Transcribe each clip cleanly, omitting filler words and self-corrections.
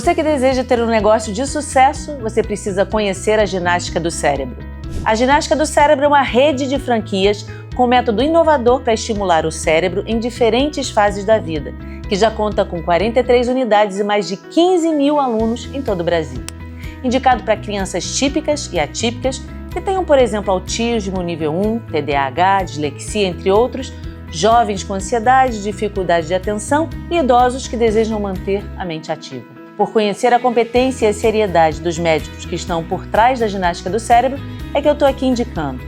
Você que deseja ter um negócio de sucesso, você precisa conhecer a ginástica do cérebro. A ginástica do cérebro é uma rede de franquias com um método inovador para estimular o cérebro em diferentes fases da vida, que já conta com 43 unidades e mais de 15 mil alunos em todo o Brasil. Indicado para crianças típicas e atípicas que tenham, por exemplo, autismo nível 1, TDAH, dislexia, entre outros, jovens com ansiedade, dificuldade de atenção e idosos que desejam manter a mente ativa. Por conhecer a competência e a seriedade dos médicos que estão por trás da ginástica do cérebro, é que eu estou aqui indicando.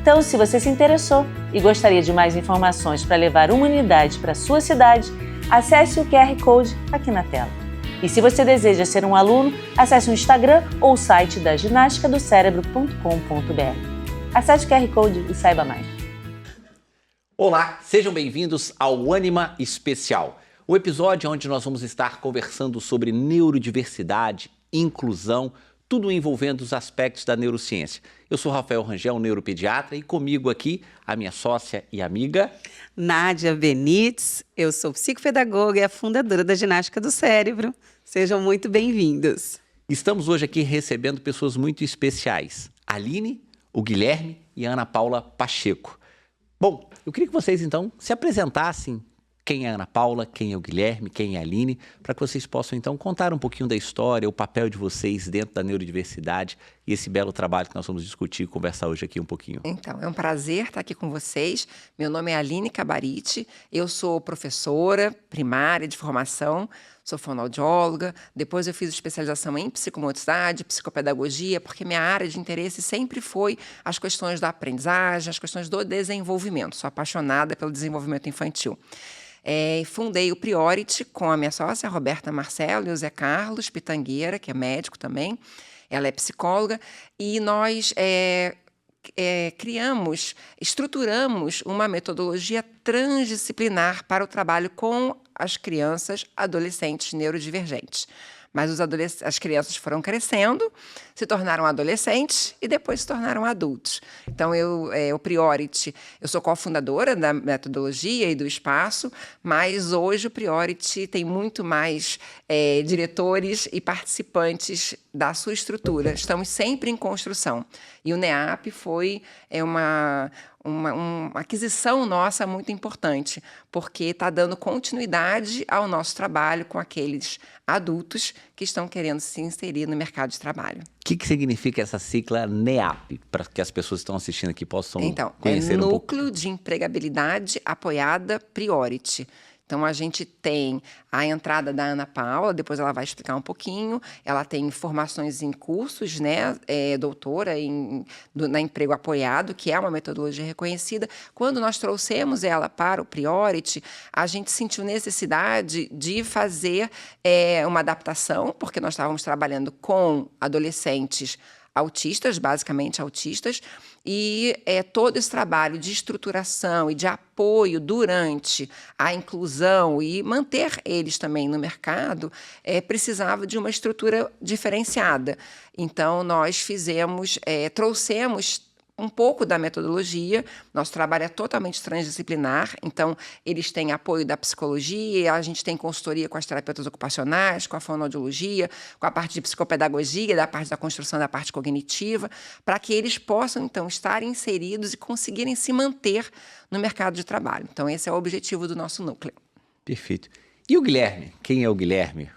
Então, se você se interessou e gostaria de mais informações para levar uma unidade para a sua cidade, acesse o QR Code aqui na tela. E se você deseja ser um aluno, acesse o Instagram ou o site da ginasticadocérebro.com.br. Acesse o QR Code e saiba mais. Olá, sejam bem-vindos ao Ânima Especial, o episódio onde nós vamos estar conversando sobre neurodiversidade, inclusão, tudo envolvendo os aspectos da neurociência. Eu sou Rafael Rangel, neuropediatra, e comigo aqui a minha sócia e amiga... Nádia Benites, eu sou psicopedagoga e a fundadora da Ginástica do Cérebro. Sejam muito bem-vindos. Estamos hoje aqui recebendo pessoas muito especiais. A Aline, o Guilherme e a Ana Paula Pacheco. Bom, eu queria que vocês então se apresentassem. Quem é a Ana Paula, quem é o Guilherme, quem é a Aline, para que vocês possam então contar um pouquinho da história, o papel de vocês dentro da neurodiversidade e esse belo trabalho que nós vamos discutir e conversar hoje aqui um pouquinho. Então, é um prazer estar aqui com vocês. Meu nome é Aline Cabarite, eu sou professora primária de formação, sou fonoaudióloga, depois eu fiz especialização em psicomotricidade, psicopedagogia, porque minha área de interesse sempre foi as questões da aprendizagem, as questões do desenvolvimento. Sou apaixonada pelo desenvolvimento infantil. Fundei o Priority com a minha sócia, a Roberta Marcelo, e o Zé Carlos Pitangueira, que é médico também. Ela é psicóloga, e nós estruturamos uma metodologia transdisciplinar para o trabalho com as crianças adolescentes neurodivergentes. Mas as crianças foram crescendo, se tornaram adolescentes e depois se tornaram adultos. Então, o Priority, eu sou cofundadora da metodologia e do espaço, mas hoje o Priority tem muito mais diretores e participantes da sua estrutura. Estamos sempre em construção. E o NEAP foi uma aquisição nossa muito importante, porque está dando continuidade ao nosso trabalho com aqueles adultos que estão querendo se inserir no mercado de trabalho. O que significa essa sigla NEAP, para que as pessoas que estão assistindo aqui possam conhecer um pouco? Núcleo de Empregabilidade Apoiada Priority. Então, a gente tem a entrada da Ana Paula, depois ela vai explicar um pouquinho. Ela tem formações em cursos, né? Doutora na Emprego Apoiado, que é uma metodologia reconhecida. Quando nós trouxemos ela para o Priority, a gente sentiu necessidade de fazer uma adaptação, porque nós estávamos trabalhando com adolescentes autistas, basicamente autistas, e todo esse trabalho de estruturação e de apoio durante a inclusão e manter eles também no mercado precisava de uma estrutura diferenciada. Então, nós trouxemos um pouco da metodologia. Nosso trabalho é totalmente transdisciplinar, então eles têm apoio da psicologia, a gente tem consultoria com as terapeutas ocupacionais, com a fonoaudiologia, com a parte de psicopedagogia, da parte da construção da parte cognitiva, para que eles possam, então, estar inseridos e conseguirem se manter no mercado de trabalho. Então, esse é o objetivo do nosso núcleo. Perfeito. E o Guilherme? Quem é o Guilherme?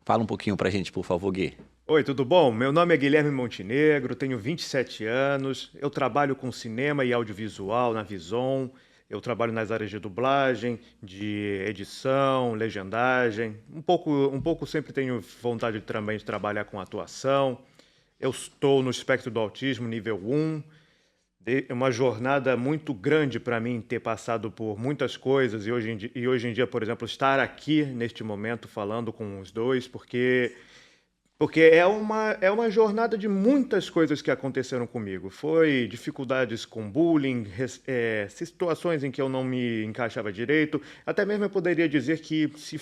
Fala um pouquinho para a gente, por favor, Gui. Oi, tudo bom? Meu nome é Guilherme Montenegro, tenho 27 anos, eu trabalho com cinema e audiovisual na Vison, eu trabalho nas áreas de dublagem, de edição, legendagem, um pouco sempre tenho vontade também de trabalhar com atuação. Eu estou no espectro do autismo nível 1, é uma jornada muito grande para mim ter passado por muitas coisas e hoje em dia, por exemplo, estar aqui neste momento falando com os dois, porque é uma jornada de muitas coisas que aconteceram comigo. Foi dificuldades com bullying, situações em que eu não me encaixava direito. Até mesmo eu poderia dizer que se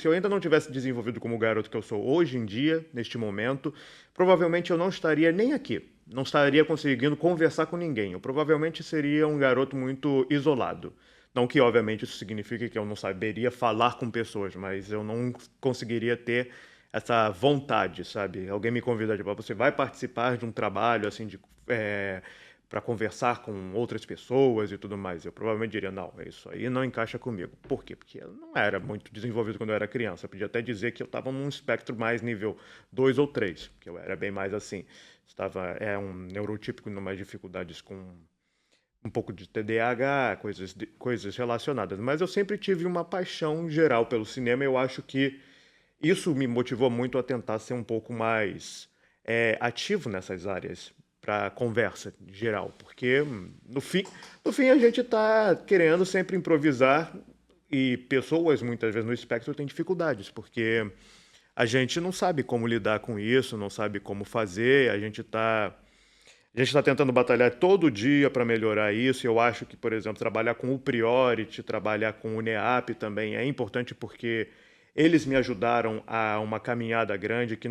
eu ainda não tivesse desenvolvido como o garoto que eu sou hoje em dia, neste momento, provavelmente eu não estaria nem aqui. Não estaria conseguindo conversar com ninguém. Eu provavelmente seria um garoto muito isolado. Não que, obviamente, isso signifique que eu não saberia falar com pessoas, mas eu não conseguiria ter essa vontade, sabe? Alguém me convida, tipo, você vai participar de um trabalho, assim, para conversar com outras pessoas e tudo mais. Eu provavelmente diria, não, isso aí não encaixa comigo. Por quê? Porque eu não era muito desenvolvido quando eu era criança. Eu podia até dizer que eu estava num espectro mais nível 2 ou 3, que eu era bem mais assim. Um neurotípico numas dificuldades com um pouco de TDAH, coisas relacionadas. Mas eu sempre tive uma paixão geral pelo cinema. Eu acho que isso me motivou muito a tentar ser um pouco mais ativo nessas áreas para conversa geral, porque no fim a gente está querendo sempre improvisar e pessoas muitas vezes no espectro têm dificuldades, porque a gente não sabe como lidar com isso, não sabe como fazer, a gente está tentando batalhar todo dia para melhorar isso. Eu acho que, por exemplo, trabalhar com o Priority, trabalhar com o NEAP também é importante, porque eles me ajudaram a uma caminhada grande, que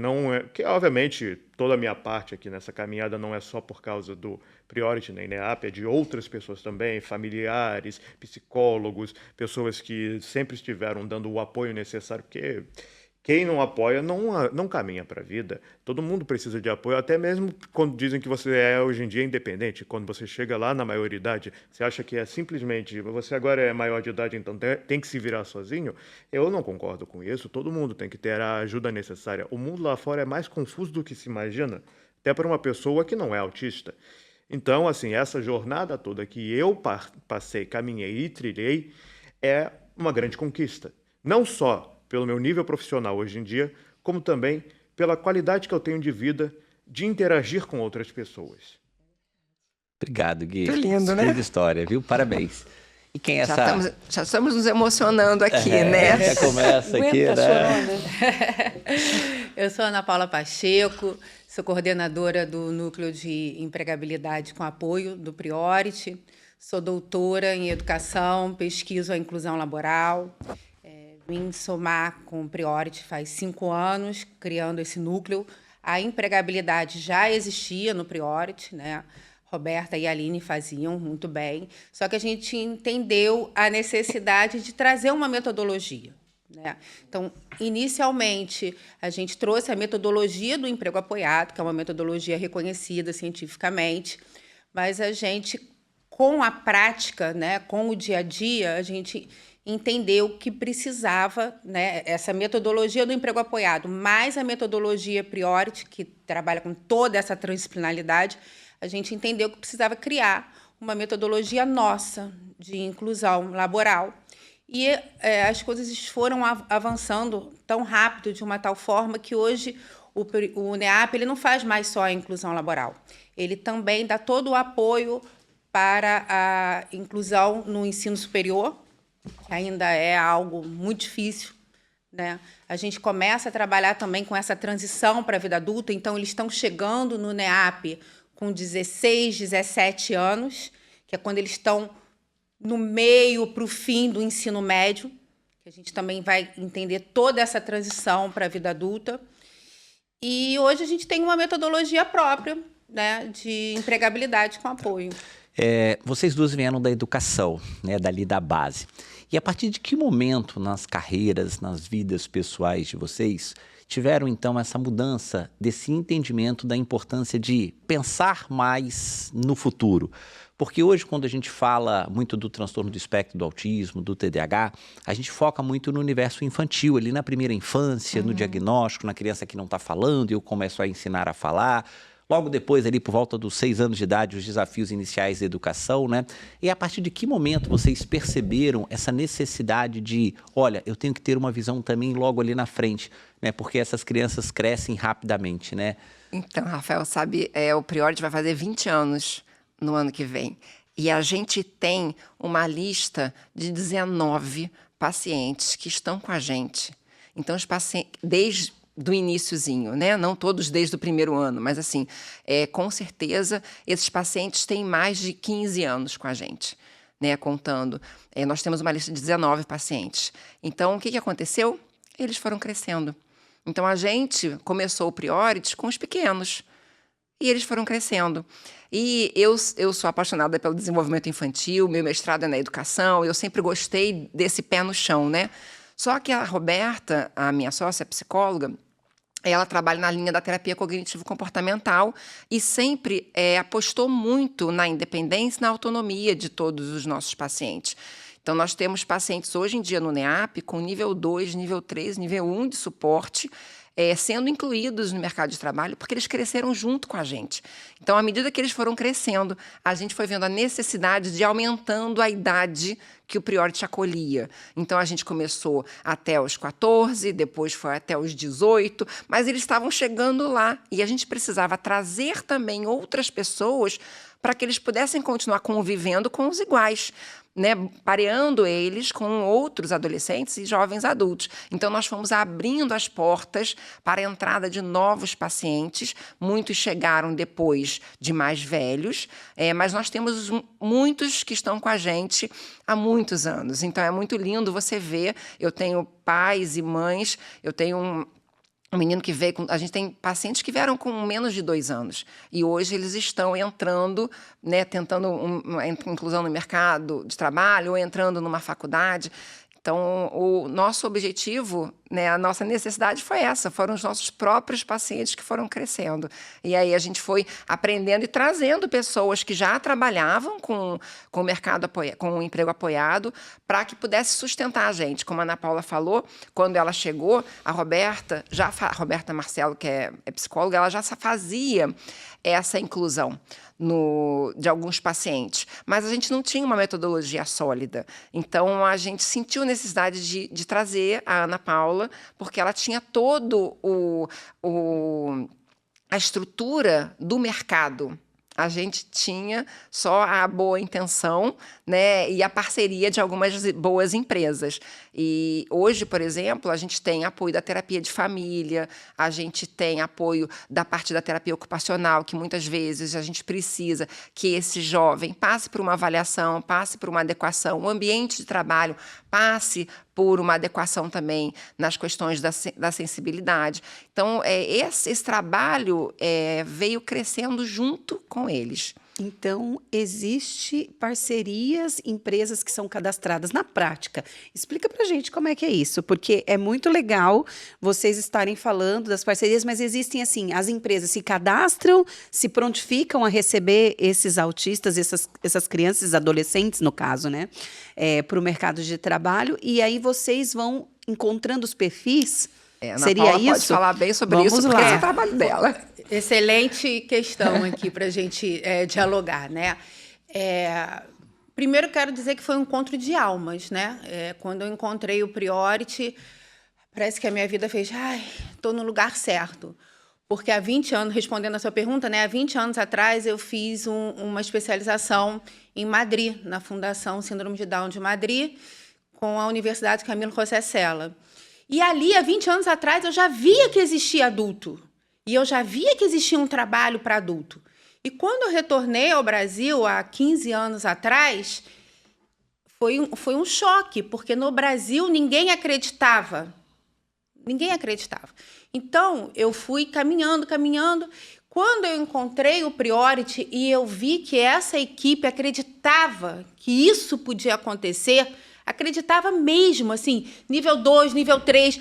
obviamente toda a minha parte aqui nessa caminhada não é só por causa do Priority nem NEAP, é de outras pessoas também, familiares, psicólogos, pessoas que sempre estiveram dando o apoio necessário, porque quem não apoia não caminha para a vida. Todo mundo precisa de apoio, até mesmo quando dizem que você é hoje em dia independente. Quando você chega lá na maioridade, você acha que é simplesmente você agora é maior de idade, então tem que se virar sozinho. Eu não concordo com isso. Todo mundo tem que ter a ajuda necessária. O mundo lá fora é mais confuso do que se imagina, até para uma pessoa que não é autista. Então, assim, essa jornada toda que eu passei, caminhei e trilhei é uma grande conquista. Não só pelo meu nível profissional hoje em dia, como também pela qualidade que eu tenho de vida de interagir com outras pessoas. Obrigado, Gui. Que lindo, né? Linda história, viu? Parabéns. E quem é essa... Já estamos nos emocionando aqui, né? Já começa aqui, né? Eu sou Ana Paula Pacheco, sou coordenadora do Núcleo de Empregabilidade com Apoio do Priority, sou doutora em Educação, pesquiso a inclusão laboral. Vim somar com o Priority faz 5 anos, criando esse núcleo. A empregabilidade já existia no Priority, né? Roberta e a Aline faziam muito bem, só que a gente entendeu a necessidade de trazer uma metodologia, né? Então, inicialmente, a gente trouxe a metodologia do emprego apoiado, que é uma metodologia reconhecida cientificamente, mas a gente, com a prática, né, com o dia a dia, a gente entendeu que precisava, né, essa metodologia do emprego apoiado, mais a metodologia Priority, que trabalha com toda essa transdisciplinaridade, a gente entendeu que precisava criar uma metodologia nossa de inclusão laboral. E as coisas foram avançando tão rápido, de uma tal forma, que hoje o NEAP ele não faz mais só a inclusão laboral. Ele também dá todo o apoio para a inclusão no ensino superior, que ainda é algo muito difícil, né? A gente começa a trabalhar também com essa transição para a vida adulta, então eles estão chegando no NEAP com 16, 17 anos, que é quando eles estão no meio para o fim do ensino médio, que a gente também vai entender toda essa transição para a vida adulta. E hoje a gente tem uma metodologia própria, né, de empregabilidade com apoio. Vocês duas vieram da educação, né, dali da base. E a partir de que momento nas carreiras, nas vidas pessoais de vocês, tiveram então essa mudança desse entendimento da importância de pensar mais no futuro? Porque hoje, quando a gente fala muito do transtorno do espectro do autismo, do TDAH, a gente foca muito no universo infantil, ali na primeira infância, no diagnóstico, na criança que não está falando, e eu começo a ensinar a falar. Logo depois, ali por volta dos 6 anos de idade, os desafios iniciais da educação, né? E a partir de que momento vocês perceberam essa necessidade de, olha, eu tenho que ter uma visão também logo ali na frente, né? Porque essas crianças crescem rapidamente, né? Então, Rafael, sabe, o Priority vai fazer 20 anos no ano que vem. E a gente tem uma lista de 19 pacientes que estão com a gente. Então, os pacientes, desde do iniciozinho, né? Não todos desde o primeiro ano, mas assim, com certeza, esses pacientes têm mais de 15 anos com a gente, né? Contando. Nós temos uma lista de 19 pacientes. Então, o que aconteceu? Eles foram crescendo. Então, a gente começou o Priority com os pequenos. E eles foram crescendo. E eu sou apaixonada pelo desenvolvimento infantil, meu mestrado é na educação, eu sempre gostei desse pé no chão, né? Só que a Roberta, a minha sócia, psicóloga, Ela trabalha na linha da terapia cognitivo-comportamental e sempre apostou muito na independência e na autonomia de todos os nossos pacientes. Então, nós temos pacientes hoje em dia no NEAP com nível 2, nível 3, nível 1 de suporte, sendo incluídos no mercado de trabalho, porque eles cresceram junto com a gente. Então, à medida que eles foram crescendo, a gente foi vendo a necessidade de ir aumentando a idade que o Priority acolhia. Então, a gente começou até os 14, depois foi até os 18, mas eles estavam chegando lá. E a gente precisava trazer também outras pessoas para que eles pudessem continuar convivendo com os iguais, né, pareando eles com outros adolescentes e jovens adultos. Então, nós fomos abrindo as portas para a entrada de novos pacientes. Muitos chegaram depois de mais velhos, mas nós temos muitos que estão com a gente há muitos anos. Então, é muito lindo você ver. Eu tenho pais e mães, eu tenho um menino que veio a gente tem pacientes que vieram com menos de 2 anos. E hoje eles estão entrando, né, tentando uma inclusão no mercado de trabalho ou entrando numa faculdade. Então, o nosso objetivo, né, a nossa necessidade foi essa. Foram os nossos próprios pacientes que foram crescendo. E aí a gente foi aprendendo e trazendo pessoas que já trabalhavam com o mercado com o emprego apoiado para que pudesse sustentar a gente. Como a Ana Paula falou, quando ela chegou, a Roberta Marcelo, que é psicóloga, ela já fazia essa inclusão de alguns pacientes, mas a gente não tinha uma metodologia sólida. Então, a gente sentiu a necessidade de trazer a Ana Paula, porque ela tinha todo a estrutura do mercado. A gente tinha só a boa intenção, né, e a parceria de algumas boas empresas. E hoje, por exemplo, a gente tem apoio da terapia de família, a gente tem apoio da parte da terapia ocupacional, que muitas vezes a gente precisa que esse jovem passe por uma avaliação, passe por uma adequação, o ambiente de trabalho passe por uma adequação também nas questões da sensibilidade. Então, esse trabalho veio crescendo junto com eles. Então, existe parcerias, empresas que são cadastradas na prática. Explica pra gente como é que é isso, porque é muito legal vocês estarem falando das parcerias, mas existem, assim, as empresas se cadastram, se prontificam a receber esses autistas, essas crianças, adolescentes, no caso, né, para o mercado de trabalho, e aí vocês vão encontrando os perfis. Ana Seria Paula isso? pode falar bem sobre Vamos isso, porque lá. esse é o trabalho dela. Excelente questão aqui para a gente dialogar, né? Primeiro, quero dizer que foi um encontro de almas, né? Quando eu encontrei o Priority, parece que a minha vida fez, estou no lugar certo. Porque há 20 anos, respondendo a sua pergunta, né? Há 20 anos atrás, eu fiz uma especialização em Madrid, na Fundação Síndrome de Down de Madrid, com a Universidade Camilo José Cela. E ali, há 20 anos atrás, eu já via que existia adulto. E eu já via que existia um trabalho para adulto. E quando eu retornei ao Brasil, há 15 anos atrás, foi um choque, porque no Brasil ninguém acreditava. Ninguém acreditava. Então, eu fui caminhando. Quando eu encontrei o Priority e eu vi que essa equipe acreditava que isso podia acontecer, acreditava mesmo, assim, nível 2, nível 3,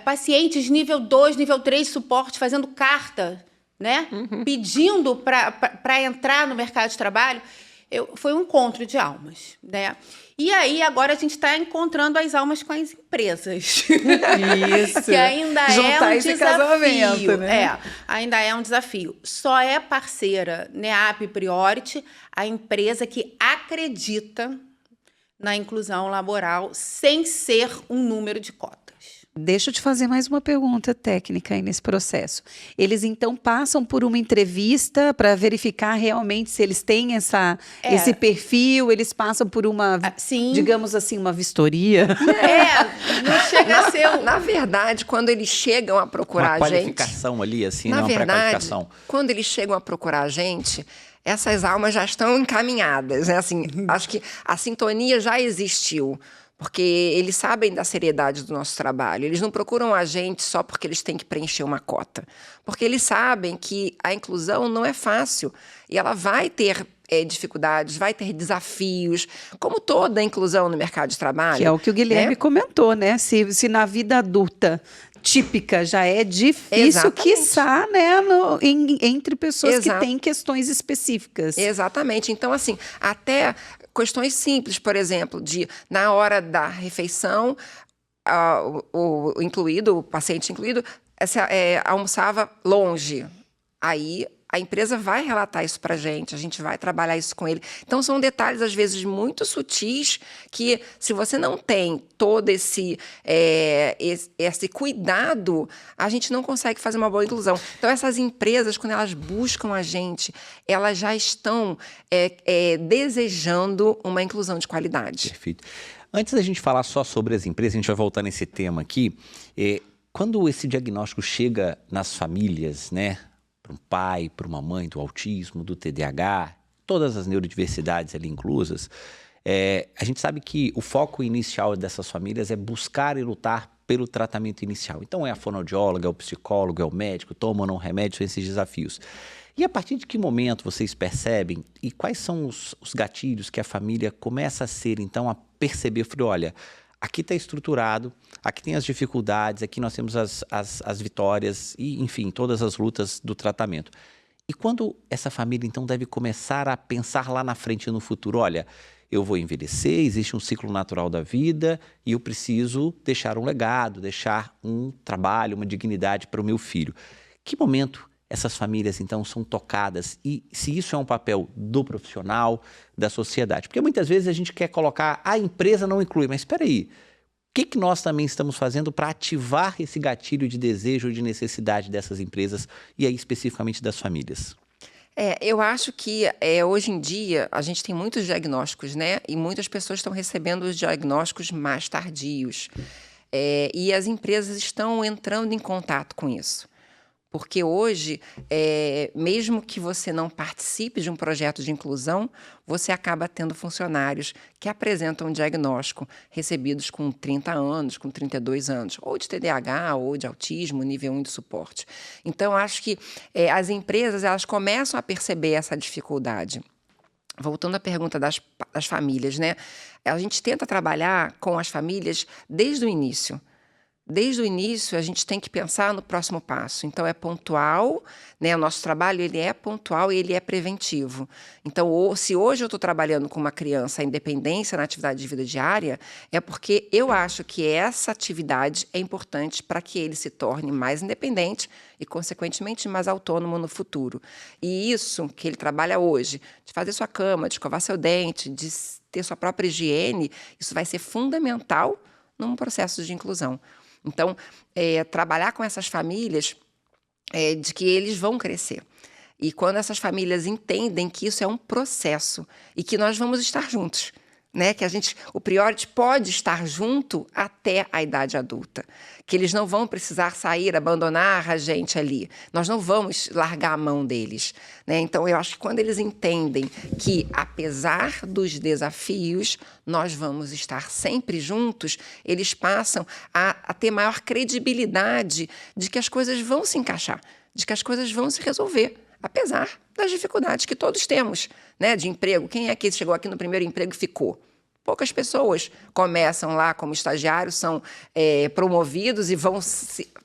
pacientes nível 2, nível 3, suporte, fazendo carta, né? Pedindo para entrar no mercado de trabalho. Foi um encontro de almas, né? E aí, agora a gente está encontrando as almas com as empresas. Isso. Que ainda Juntar é um esse desafio. casamento, né? Ainda é um desafio. Só é parceira NEAP Priority a empresa que acredita na inclusão laboral sem ser um número de cotas. Deixa eu te fazer mais uma pergunta técnica aí nesse processo. Eles, então, passam por uma entrevista para verificar realmente se eles têm esse perfil, eles passam por uma, digamos assim, uma vistoria? Não chega a ser... Na verdade, quando eles chegam a procurar a gente... Uma qualificação ali, assim, na uma verdade, pré-qualificação. Quando eles chegam a procurar a gente, essas almas já estão encaminhadas, né? Assim, acho que a sintonia já existiu. Porque eles sabem da seriedade do nosso trabalho. Eles não procuram a gente só porque eles têm que preencher uma cota. Porque eles sabem que a inclusão não é fácil. E ela vai ter dificuldades, vai ter desafios, como toda a inclusão no mercado de trabalho. Que é o que o Guilherme comentou, né? Se na vida adulta típica, já é difícil, Exatamente. quiçá, né, entre pessoas que têm questões específicas. Exatamente. Então, assim, até questões simples, por exemplo, de na hora da refeição, o paciente incluído, almoçava longe. Aí a empresa vai relatar isso para a gente vai trabalhar isso com ele. Então, são detalhes, às vezes, muito sutis que, se você não tem todo esse cuidado, a gente não consegue fazer uma boa inclusão. Então, essas empresas, quando elas buscam a gente, elas já estão desejando uma inclusão de qualidade. Perfeito. Antes da gente falar só sobre as empresas, a gente vai voltar nesse tema aqui. Quando esse diagnóstico chega nas famílias, né? Para um pai, para uma mãe do autismo, do TDAH, todas as neurodiversidades ali inclusas, a gente sabe que o foco inicial dessas famílias é buscar e lutar pelo tratamento inicial. Então é a fonoaudióloga, é o psicólogo, é o médico, toma ou não remédio, são esses desafios. E a partir de que momento vocês percebem e quais são os gatilhos que a família começa a ser, então, a perceber, olha, aqui está estruturado, aqui tem as dificuldades, aqui nós temos as vitórias e, enfim, todas as lutas do tratamento. E quando essa família, então, deve começar a pensar lá na frente, no futuro, olha, eu vou envelhecer, existe um ciclo natural da vida e eu preciso deixar um legado, deixar um trabalho, uma dignidade para o meu filho. Que momento essas famílias, então, são tocadas e se isso é um papel do profissional, da sociedade? Porque muitas vezes a gente quer colocar, a empresa não inclui, mas espera aí, o que nós também estamos fazendo para ativar esse gatilho de desejo, de necessidade dessas empresas e aí especificamente das famílias? Eu acho que hoje em dia a gente tem muitos diagnósticos, né? E muitas pessoas estão recebendo os diagnósticos mais tardios. E as empresas estão entrando em contato com isso. Porque hoje, mesmo que você não participe de um projeto de inclusão, você acaba tendo funcionários que apresentam um diagnóstico recebidos com 30 anos, com 32 anos, ou de TDAH, ou de autismo, nível 1 de suporte. Então, acho que as empresas elas começam a perceber essa dificuldade. Voltando à pergunta das famílias, né? A gente tenta trabalhar com as famílias desde o início. Desde o início, a gente tem que pensar no próximo passo. Então, é pontual, né? O nosso trabalho ele é pontual e ele é preventivo. Então, se hoje eu estou trabalhando com uma criança a independência na atividade de vida diária, é porque eu acho que essa atividade é importante para que ele se torne mais independente e, consequentemente, mais autônomo no futuro. E isso que ele trabalha hoje, de fazer sua cama, de escovar seu dente, de ter sua própria higiene, isso vai ser fundamental num processo de inclusão. Então, trabalhar com essas famílias de que eles vão crescer. E quando essas famílias entendem que isso é um processo e que nós vamos estar juntos, né? Que o Priority pode estar junto até a idade adulta, que eles não vão precisar sair, abandonar a gente ali, nós não vamos largar a mão deles, né? Então, eu acho que quando eles entendem que, apesar dos desafios, nós vamos estar sempre juntos, eles passam a ter maior credibilidade de que as coisas vão se encaixar, de que as coisas vão se resolver, apesar das dificuldades que todos temos, né, de emprego. Quem é que chegou aqui no primeiro emprego e ficou? Poucas pessoas começam lá como estagiários, são promovidos e vão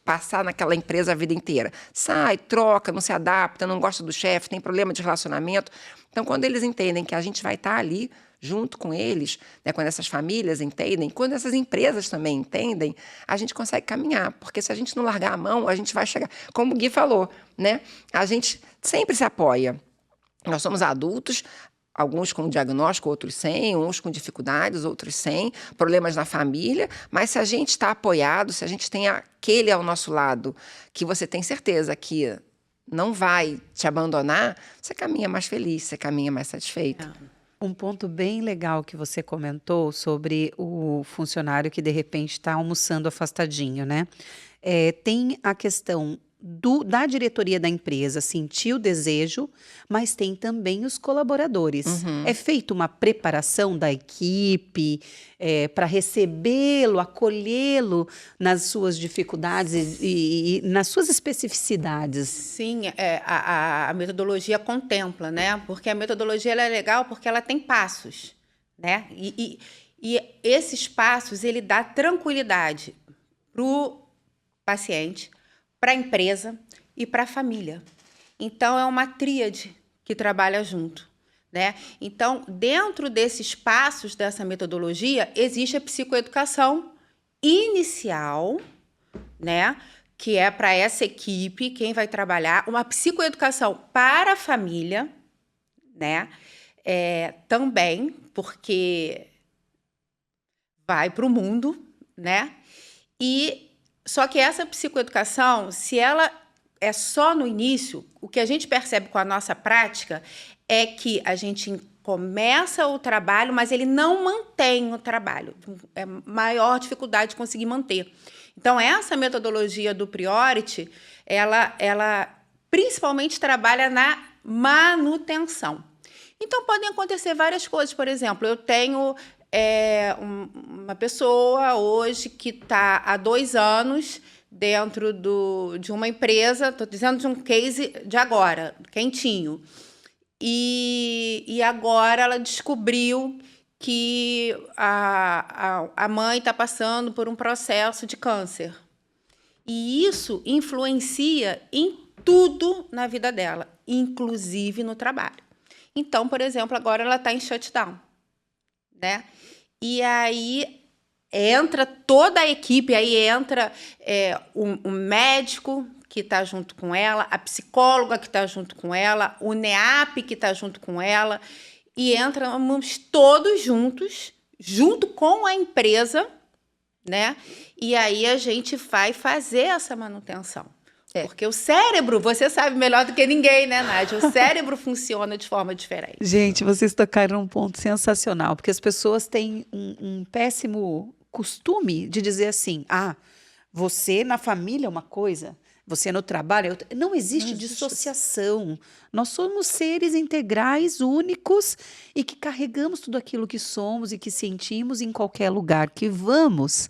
passar naquela empresa a vida inteira. Sai, troca, não se adapta, não gosta do chefe, tem problema de relacionamento. Então, quando eles entendem que a gente vai estar ali junto com eles, né, quando essas famílias entendem, quando essas empresas também entendem, a gente consegue caminhar. Porque se a gente não largar a mão, a gente vai chegar. Como o Gui falou, né, a gente sempre se apoia. Nós somos adultos, alguns com diagnóstico, outros sem, uns com dificuldades, outros sem, problemas na família, mas se a gente está apoiado, se a gente tem aquele ao nosso lado, que você tem certeza que não vai te abandonar, você caminha mais feliz, você caminha mais satisfeito. Um ponto bem legal que você comentou sobre o funcionário que, de repente, está almoçando afastadinho, né? Tem a questão da diretoria da empresa sentir o desejo, mas tem também os colaboradores. É feita uma preparação da equipe para recebê-lo, acolhê-lo nas suas dificuldades e nas suas especificidades. Sim, a metodologia contempla, né? Porque a metodologia ela é legal porque ela tem passos, né? E esses passos ele dá tranquilidade para o paciente, para a empresa e para a família. Então, é uma tríade que trabalha junto, né? Então, dentro desses passos dessa metodologia, existe a psicoeducação inicial, né? Que é para essa equipe, quem vai trabalhar, uma psicoeducação para a família, né? Também, porque vai para o mundo, né? Só que essa psicoeducação, se ela é só no início, o que a gente percebe com a nossa prática é que a gente começa o trabalho, mas ele não mantém o trabalho. É maior dificuldade de conseguir manter. Então, essa metodologia do Priority, ela principalmente trabalha na manutenção. Então, podem acontecer várias coisas. Por exemplo, eu tenho uma pessoa hoje que está há 2 anos dentro de uma empresa, estou dizendo de um case de agora, quentinho. E agora ela descobriu que a mãe está passando por um processo de câncer. E isso influencia em tudo na vida dela, inclusive no trabalho. Então, por exemplo, agora ela está em shutdown, né? E aí entra toda a equipe, aí entra o médico que está junto com ela, a psicóloga que está junto com ela, o NEAP que está junto com ela, e entramos todos juntos, junto com a empresa, né? E aí a gente vai fazer essa manutenção. Porque o cérebro, você sabe melhor do que ninguém, né, Nádia? O cérebro funciona de forma diferente. Gente, vocês tocaram num ponto sensacional, porque as pessoas têm um péssimo costume de dizer assim, você na família é uma coisa, você no trabalho é outra. Não existe dissociação. Nós somos seres integrais, únicos, e que carregamos tudo aquilo que somos e que sentimos em qualquer lugar que vamos.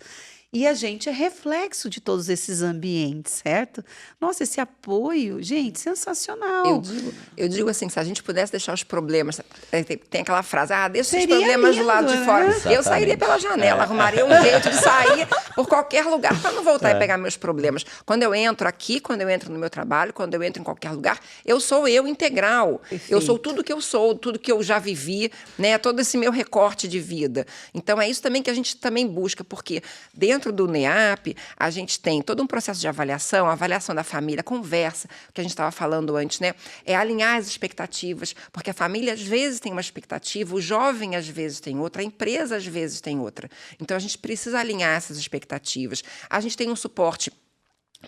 E a gente é reflexo de todos esses ambientes, certo? Nossa, esse apoio, gente, sensacional. Eu digo assim, se a gente pudesse deixar os problemas... Tem aquela frase, deixa os Seria problemas lindo, do lado de fora. né? Eu sairia pela janela, arrumaria um jeito de sair por qualquer lugar para não voltar e pegar meus problemas. Quando eu entro aqui, quando eu entro no meu trabalho, quando eu entro em qualquer lugar, eu sou eu integral. Perfeito. Eu sou tudo que eu sou, tudo que eu já vivi, né? Todo esse meu recorte de vida. Então, é isso também que a gente também busca, porque dentro do NEAP, a gente tem todo um processo de avaliação, avaliação da família, conversa, que a gente estava falando antes, né? É alinhar as expectativas, porque a família às vezes tem uma expectativa, o jovem às vezes tem outra, a empresa às vezes tem outra. Então, a gente precisa alinhar essas expectativas. A gente tem um suporte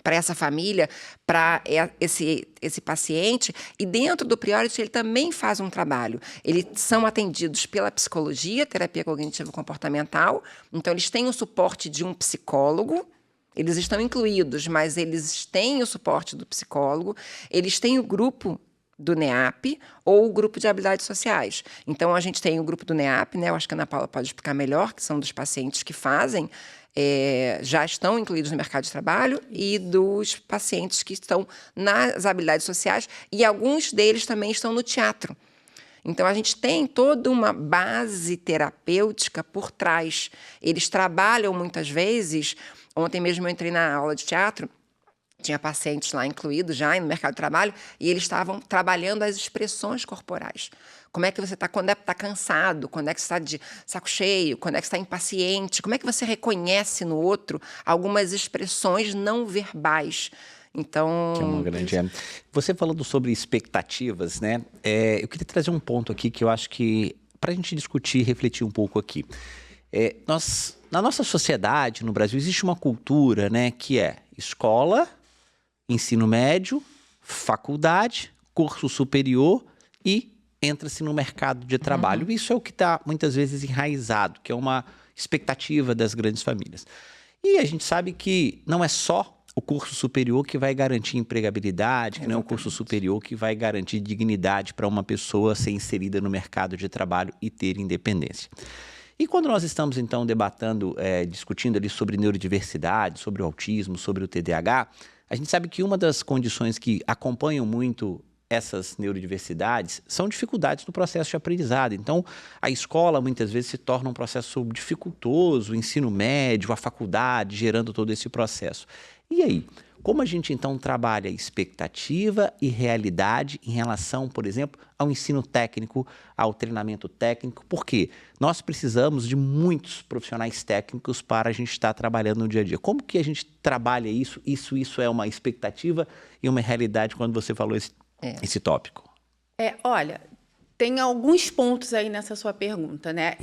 para essa família, para esse paciente, e dentro do Priority ele também faz um trabalho. Eles são atendidos pela psicologia, terapia cognitivo-comportamental, então eles têm o suporte de um psicólogo, eles estão incluídos, mas eles têm o suporte do psicólogo, eles têm o grupo do NEAP ou o grupo de habilidades sociais. Então, a gente tem o grupo do NEAP, né? Eu acho que a Ana Paula pode explicar melhor, que são dos pacientes que fazem, já estão incluídos no mercado de trabalho, e dos pacientes que estão nas habilidades sociais, e alguns deles também estão no teatro. Então, a gente tem toda uma base terapêutica por trás. Eles trabalham muitas vezes... Ontem mesmo eu entrei na aula de teatro, tinha pacientes lá incluídos já no mercado de trabalho, e eles estavam trabalhando as expressões corporais. Como é que você está quando está cansado, quando é que você está de saco cheio, quando é que você está impaciente, como é que você reconhece no outro algumas expressões não verbais. Então... Que é uma grande... Você falando sobre expectativas, né? Eu queria trazer um ponto aqui que eu acho que, para a gente discutir e refletir um pouco aqui. Na nossa sociedade, no Brasil, existe uma cultura, né, que é escola, ensino médio, faculdade, curso superior e entra-se no mercado de trabalho. Isso é o que está muitas vezes enraizado, que é uma expectativa das grandes famílias. E a gente sabe que não é só o curso superior que vai garantir empregabilidade, que não é o curso superior que vai garantir dignidade para uma pessoa ser inserida no mercado de trabalho e ter independência. E quando nós estamos, então, discutindo ali sobre neurodiversidade, sobre o autismo, sobre o TDAH, a gente sabe que uma das condições que acompanham muito essas neurodiversidades são dificuldades no processo de aprendizado. Então, a escola muitas vezes se torna um processo dificultoso, o ensino médio, a faculdade, gerando todo esse processo. E aí, como a gente então trabalha expectativa e realidade em relação, por exemplo, ao ensino técnico, ao treinamento técnico? Porque nós precisamos de muitos profissionais técnicos para a gente estar trabalhando no dia a dia. Como que a gente trabalha isso? Isso é uma expectativa e uma realidade quando você falou esse tópico? Olha, tem alguns pontos aí nessa sua pergunta, né?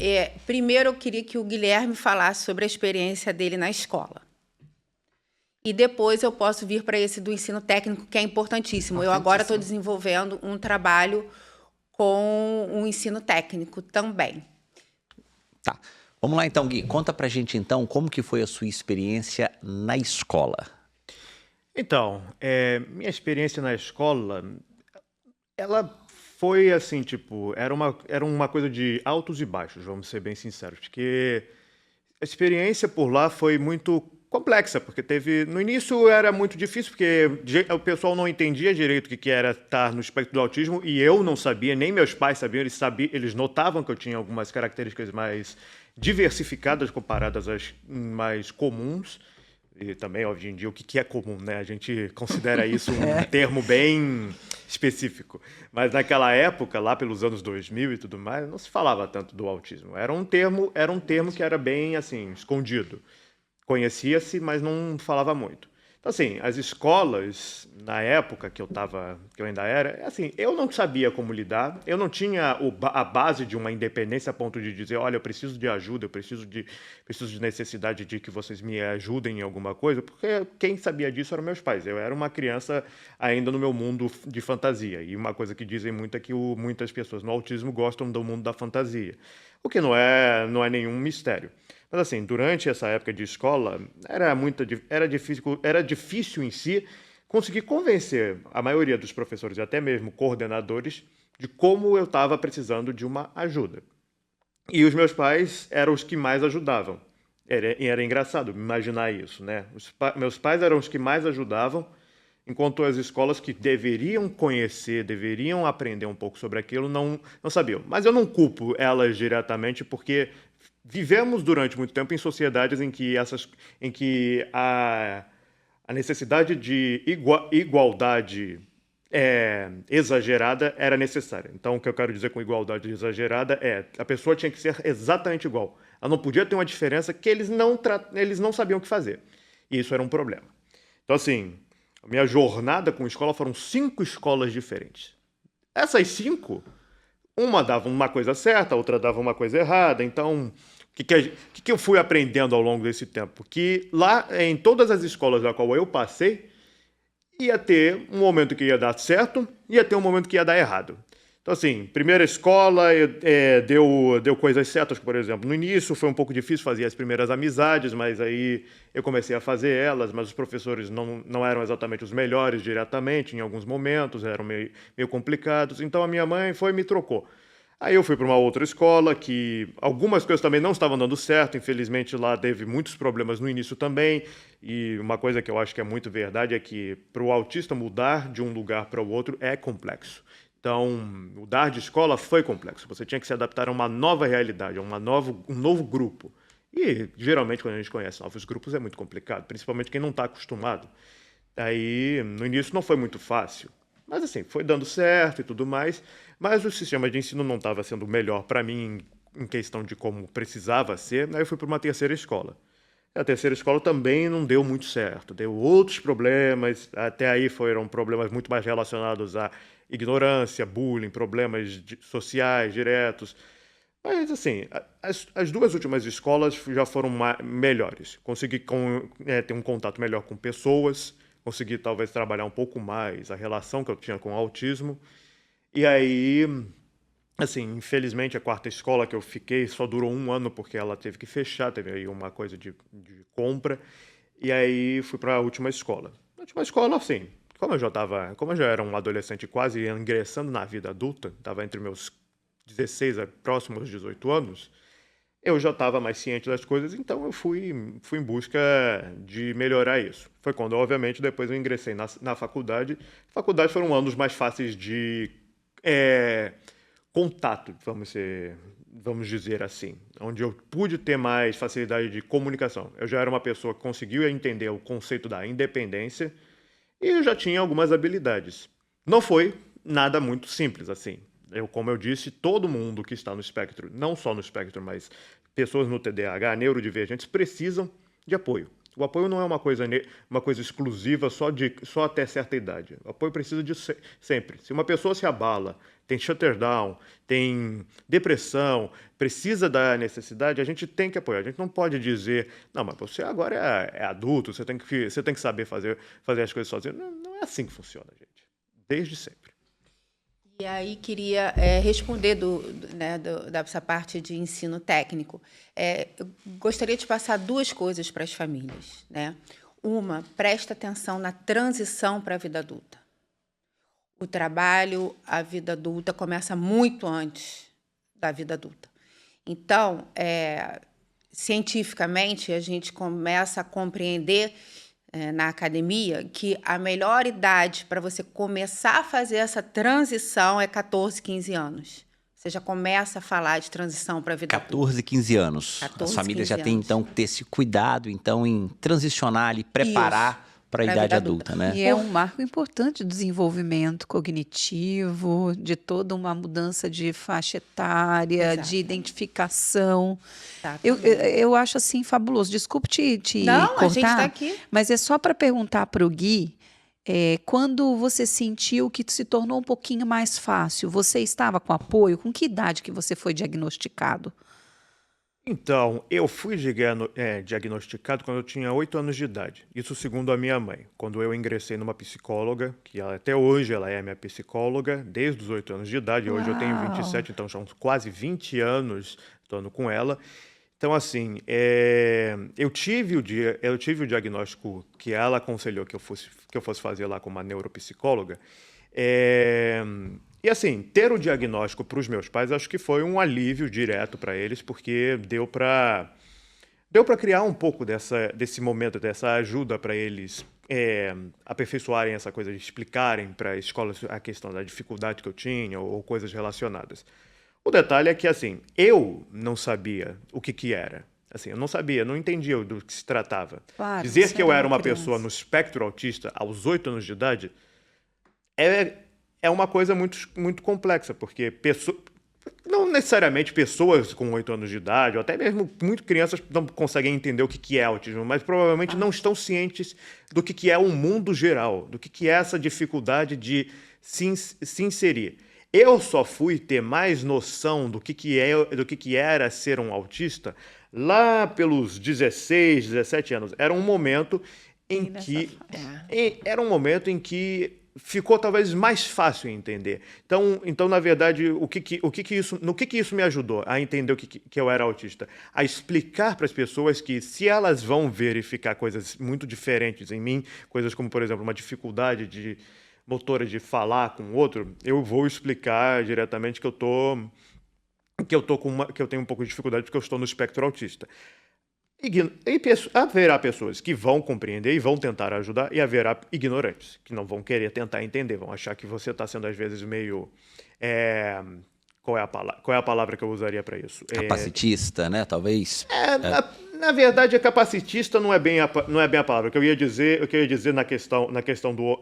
Primeiro, eu queria que o Guilherme falasse sobre a experiência dele na escola. E depois eu posso vir para esse do ensino técnico, que é importantíssimo. Eu agora estou desenvolvendo um trabalho com o ensino técnico também. Tá. Vamos lá então, Gui. Conta pra gente então como que foi a sua experiência na escola. Então, minha experiência na escola, ela foi assim, tipo, era uma coisa de altos e baixos, vamos ser bem sinceros, porque a experiência por lá foi muito complexa, porque no início era muito difícil, porque o pessoal não entendia direito o que era estar no espectro do autismo, e eu não sabia, nem meus pais sabiam, eles notavam que eu tinha algumas características mais diversificadas comparadas às mais comuns. E também, hoje em dia, o que é comum, né? A gente considera isso um termo bem específico. Mas naquela época, lá pelos anos 2000 e tudo mais, não se falava tanto do autismo. Era um termo que era bem, assim, escondido. Conhecia-se, mas não falava muito. Então, assim, as escolas, na época que eu ainda era, assim, eu não sabia como lidar, eu não tinha a base de uma independência a ponto de dizer, olha, eu preciso de ajuda, eu preciso de necessidade de que vocês me ajudem em alguma coisa, porque quem sabia disso eram meus pais. Eu era uma criança ainda no meu mundo de fantasia. E uma coisa que dizem muito é que muitas pessoas no autismo gostam do mundo da fantasia, o que não é nenhum mistério. Mas assim, durante essa época de escola, era difícil em si conseguir convencer a maioria dos professores e até mesmo coordenadores de como eu estava precisando de uma ajuda. E os meus pais eram os que mais ajudavam. Era engraçado imaginar isso, né? Meus pais eram os que mais ajudavam, enquanto as escolas que deveriam conhecer, deveriam aprender um pouco sobre aquilo, não sabiam. Mas eu não culpo elas diretamente, porque vivemos durante muito tempo em sociedades em que a necessidade de igualdade exagerada era necessária. Então, o que eu quero dizer com igualdade exagerada é a pessoa tinha que ser exatamente igual. Ela não podia ter uma diferença que eles não sabiam o que fazer. E isso era um problema. Então, assim, a minha jornada com escola foram 5 escolas diferentes. Essas 5, uma dava uma coisa certa, a outra dava uma coisa errada. Então, o que eu fui aprendendo ao longo desse tempo? Que lá, em todas as escolas da qual eu passei, ia ter um momento que ia dar certo, ia ter um momento que ia dar errado. Então, assim, primeira escola deu coisas certas, por exemplo. No início foi um pouco difícil fazer as primeiras amizades, mas aí eu comecei a fazer elas, mas os professores não eram exatamente os melhores diretamente, em alguns momentos, eram meio complicados. Então, a minha mãe foi e me trocou. Aí eu fui para uma outra escola que algumas coisas também não estavam dando certo. Infelizmente, lá teve muitos problemas no início também. E uma coisa que eu acho que é muito verdade é que para o autista mudar de um lugar para o outro é complexo. Então, mudar de escola foi complexo. Você tinha que se adaptar a uma nova realidade, a um novo grupo. E, geralmente, quando a gente conhece novos grupos, é muito complicado, principalmente quem não está acostumado. Aí, no início, não foi muito fácil. Mas, assim, foi dando certo e tudo mais. Mas o sistema de ensino não estava sendo o melhor para mim em questão de como precisava ser. Aí eu fui para uma terceira escola. A terceira escola também não deu muito certo. Deu outros problemas. Até aí foram problemas muito mais relacionados a ignorância, bullying, problemas sociais diretos. Mas, assim, as 2 últimas escolas já foram melhores. Consegui ter um contato melhor com pessoas, consegui talvez trabalhar um pouco mais a relação que eu tinha com o autismo. E aí, assim, infelizmente, a 4ª escola que eu fiquei só durou 1 ano, porque ela teve que fechar, teve aí uma coisa de compra. E aí fui para a última escola. A última escola, assim, como eu já era um adolescente quase ingressando na vida adulta, estava entre meus 16 próximos aos 18 anos, eu já estava mais ciente das coisas, então eu fui em busca de melhorar isso. Foi quando, obviamente, depois eu ingressei na faculdade. Faculdade foram anos mais fáceis de contato, vamos vamos dizer assim, onde eu pude ter mais facilidade de comunicação. Eu já era uma pessoa que conseguiu entender o conceito da independência e eu já tinha algumas habilidades. Não foi nada muito simples assim. Como eu disse, todo mundo que está no espectro, não só no espectro, mas pessoas no TDAH, neurodivergentes, precisam de apoio. O apoio não é uma coisa exclusiva só até certa idade. O apoio precisa de sempre. Se uma pessoa se abala, tem shutdown, tem depressão, precisa da necessidade, a gente tem que apoiar. A gente não pode dizer, não, mas você agora é adulto, você tem que saber fazer as coisas sozinho. Não é assim que funciona, gente. Desde sempre. E aí queria responder dessa parte de ensino técnico. Eu gostaria de passar duas coisas para as famílias, né? Uma, presta atenção na transição para a vida adulta. O trabalho, a vida adulta começa muito antes da vida adulta. Então, cientificamente, a gente começa a compreender na academia que a melhor idade para você começar a fazer essa transição é 14, 15 anos. Você já começa a falar de transição para a vida adulta. 14, 15 anos. 14, As famílias 15 já têm, anos. então, que ter esse cuidado, então, em transicionar ali, preparar para a pra idade vida adulta, né? E é um marco importante do desenvolvimento cognitivo, de toda uma mudança de faixa etária, Exato. de identificação. Exatamente. Eu acho assim fabuloso. Desculpe te Não, cortar, a gente está aqui. mas é só para perguntar para o Gui, quando você sentiu que se tornou um pouquinho mais fácil, você estava com apoio? Com que idade que você foi diagnosticado? Então, eu fui diagnosticado quando eu tinha 8 anos de idade. Isso segundo a minha mãe. Quando eu ingressei numa psicóloga, que até hoje ela é minha psicóloga, desde os 8 anos de idade. Hoje eu tenho 27, então são quase 20 anos estando com ela. Então, assim, eu tive o diagnóstico que ela aconselhou que eu fosse fazer lá com uma neuropsicóloga. E assim, ter o diagnóstico para os meus pais, acho que foi um alívio direto para eles, porque deu para criar um pouco desse momento, dessa ajuda para eles aperfeiçoarem essa coisa de explicarem para a escola a questão da dificuldade que eu tinha ou coisas relacionadas. O detalhe é que, assim, eu não sabia o que era. Assim, eu não sabia, não entendia do que se tratava. Claro, Dizer você que eu era era uma uma criança. pessoa no espectro autista aos 8 anos de idade é uma coisa muito, muito complexa, porque não necessariamente pessoas com 8 anos de idade, ou até mesmo muito crianças não conseguem entender o que é autismo, mas provavelmente não estão cientes do que é o mundo geral, do que é essa dificuldade de se inserir. Eu só fui ter mais noção do que era ser um autista lá pelos 16, 17 anos. Era um momento em que ficou talvez mais fácil entender. Então, na verdade, no que isso me ajudou a entender que eu era autista? A explicar para as pessoas que se elas vão verificar coisas muito diferentes em mim, coisas como, por exemplo, uma dificuldade motora de falar com o outro, eu vou explicar diretamente que eu tenho um pouco de dificuldade porque eu estou no espectro autista. Haverá pessoas que vão compreender e vão tentar ajudar, e haverá ignorantes que não vão querer tentar entender, vão achar que você está sendo, às vezes, meio... Qual é a palavra que eu usaria para isso? Capacitista, né? Talvez. Na verdade, capacitista não é bem a palavra. O que eu ia dizer na questão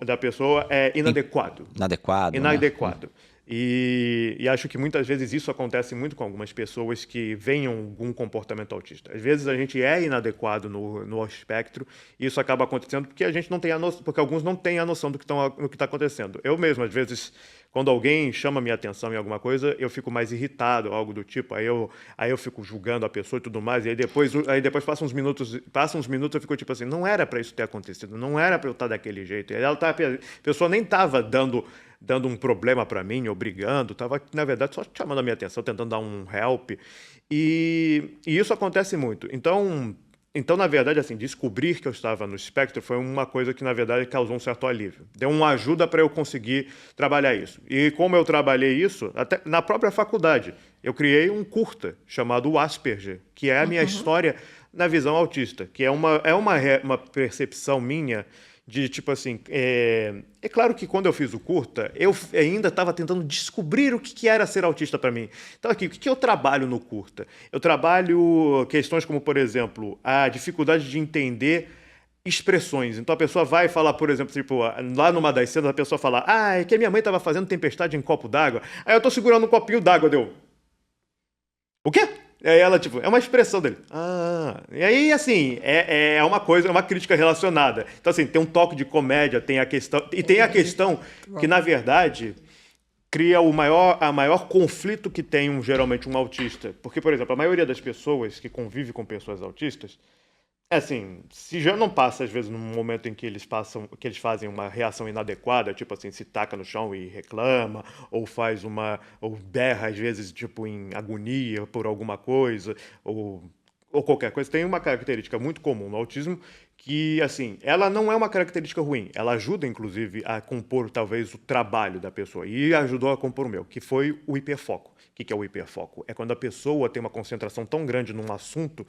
da pessoa é inadequado. Inadequado. Inadequado. Né? E acho que muitas vezes isso acontece muito com algumas pessoas que veem algum comportamento autista. Às vezes a gente é inadequado no espectro e isso acaba acontecendo porque a gente não tem a noção, porque alguns não têm a noção do que está acontecendo. Eu mesmo, às vezes, quando alguém chama minha atenção em alguma coisa, eu fico mais irritado, algo do tipo. Aí eu fico julgando a pessoa e tudo mais. E aí depois passa uns minutos eu fico tipo assim, não era para isso ter acontecido, não era para eu estar daquele jeito. A pessoa nem estava dando um problema para mim, ou brigando, estava, na verdade, só chamando a minha atenção, tentando dar um help. E isso acontece muito. Então, na verdade, assim, descobrir que eu estava no espectro foi uma coisa que, na verdade, causou um certo alívio. Deu uma ajuda para eu conseguir trabalhar isso. E como eu trabalhei isso, até na própria faculdade, eu criei um curta chamado Asperger, que é a minha história na visão autista, que é uma percepção minha de tipo assim, é claro que quando eu fiz o curta, eu ainda estava tentando descobrir o que era ser autista para mim. Então aqui, o que eu trabalho no curta? Eu trabalho questões como, por exemplo, a dificuldade de entender expressões. Então a pessoa vai falar, por exemplo, tipo, lá numa das cenas a pessoa fala: ah, é que a minha mãe estava fazendo tempestade em copo d'água, aí eu tô segurando um copinho d'água, deu... O quê? E aí ela, tipo, é uma expressão dele. Ah, e aí, assim, é uma coisa, é uma crítica relacionada. Então, assim, tem um toque de comédia, tem a questão... E tem a questão que, na verdade, cria a maior conflito que tem, geralmente, um autista. Porque, por exemplo, a maioria das pessoas que convive com pessoas autistas, assim, se já não passa, às vezes, num momento em que eles fazem uma reação inadequada, tipo assim, se taca no chão e reclama, ou ou berra, às vezes, tipo, em agonia por alguma coisa, ou qualquer coisa, tem uma característica muito comum no autismo que, assim, ela não é uma característica ruim, ela ajuda, inclusive, a compor, talvez, o trabalho da pessoa, e ajudou a compor o meu, que foi o hiperfoco. O que é o hiperfoco? É quando a pessoa tem uma concentração tão grande num assunto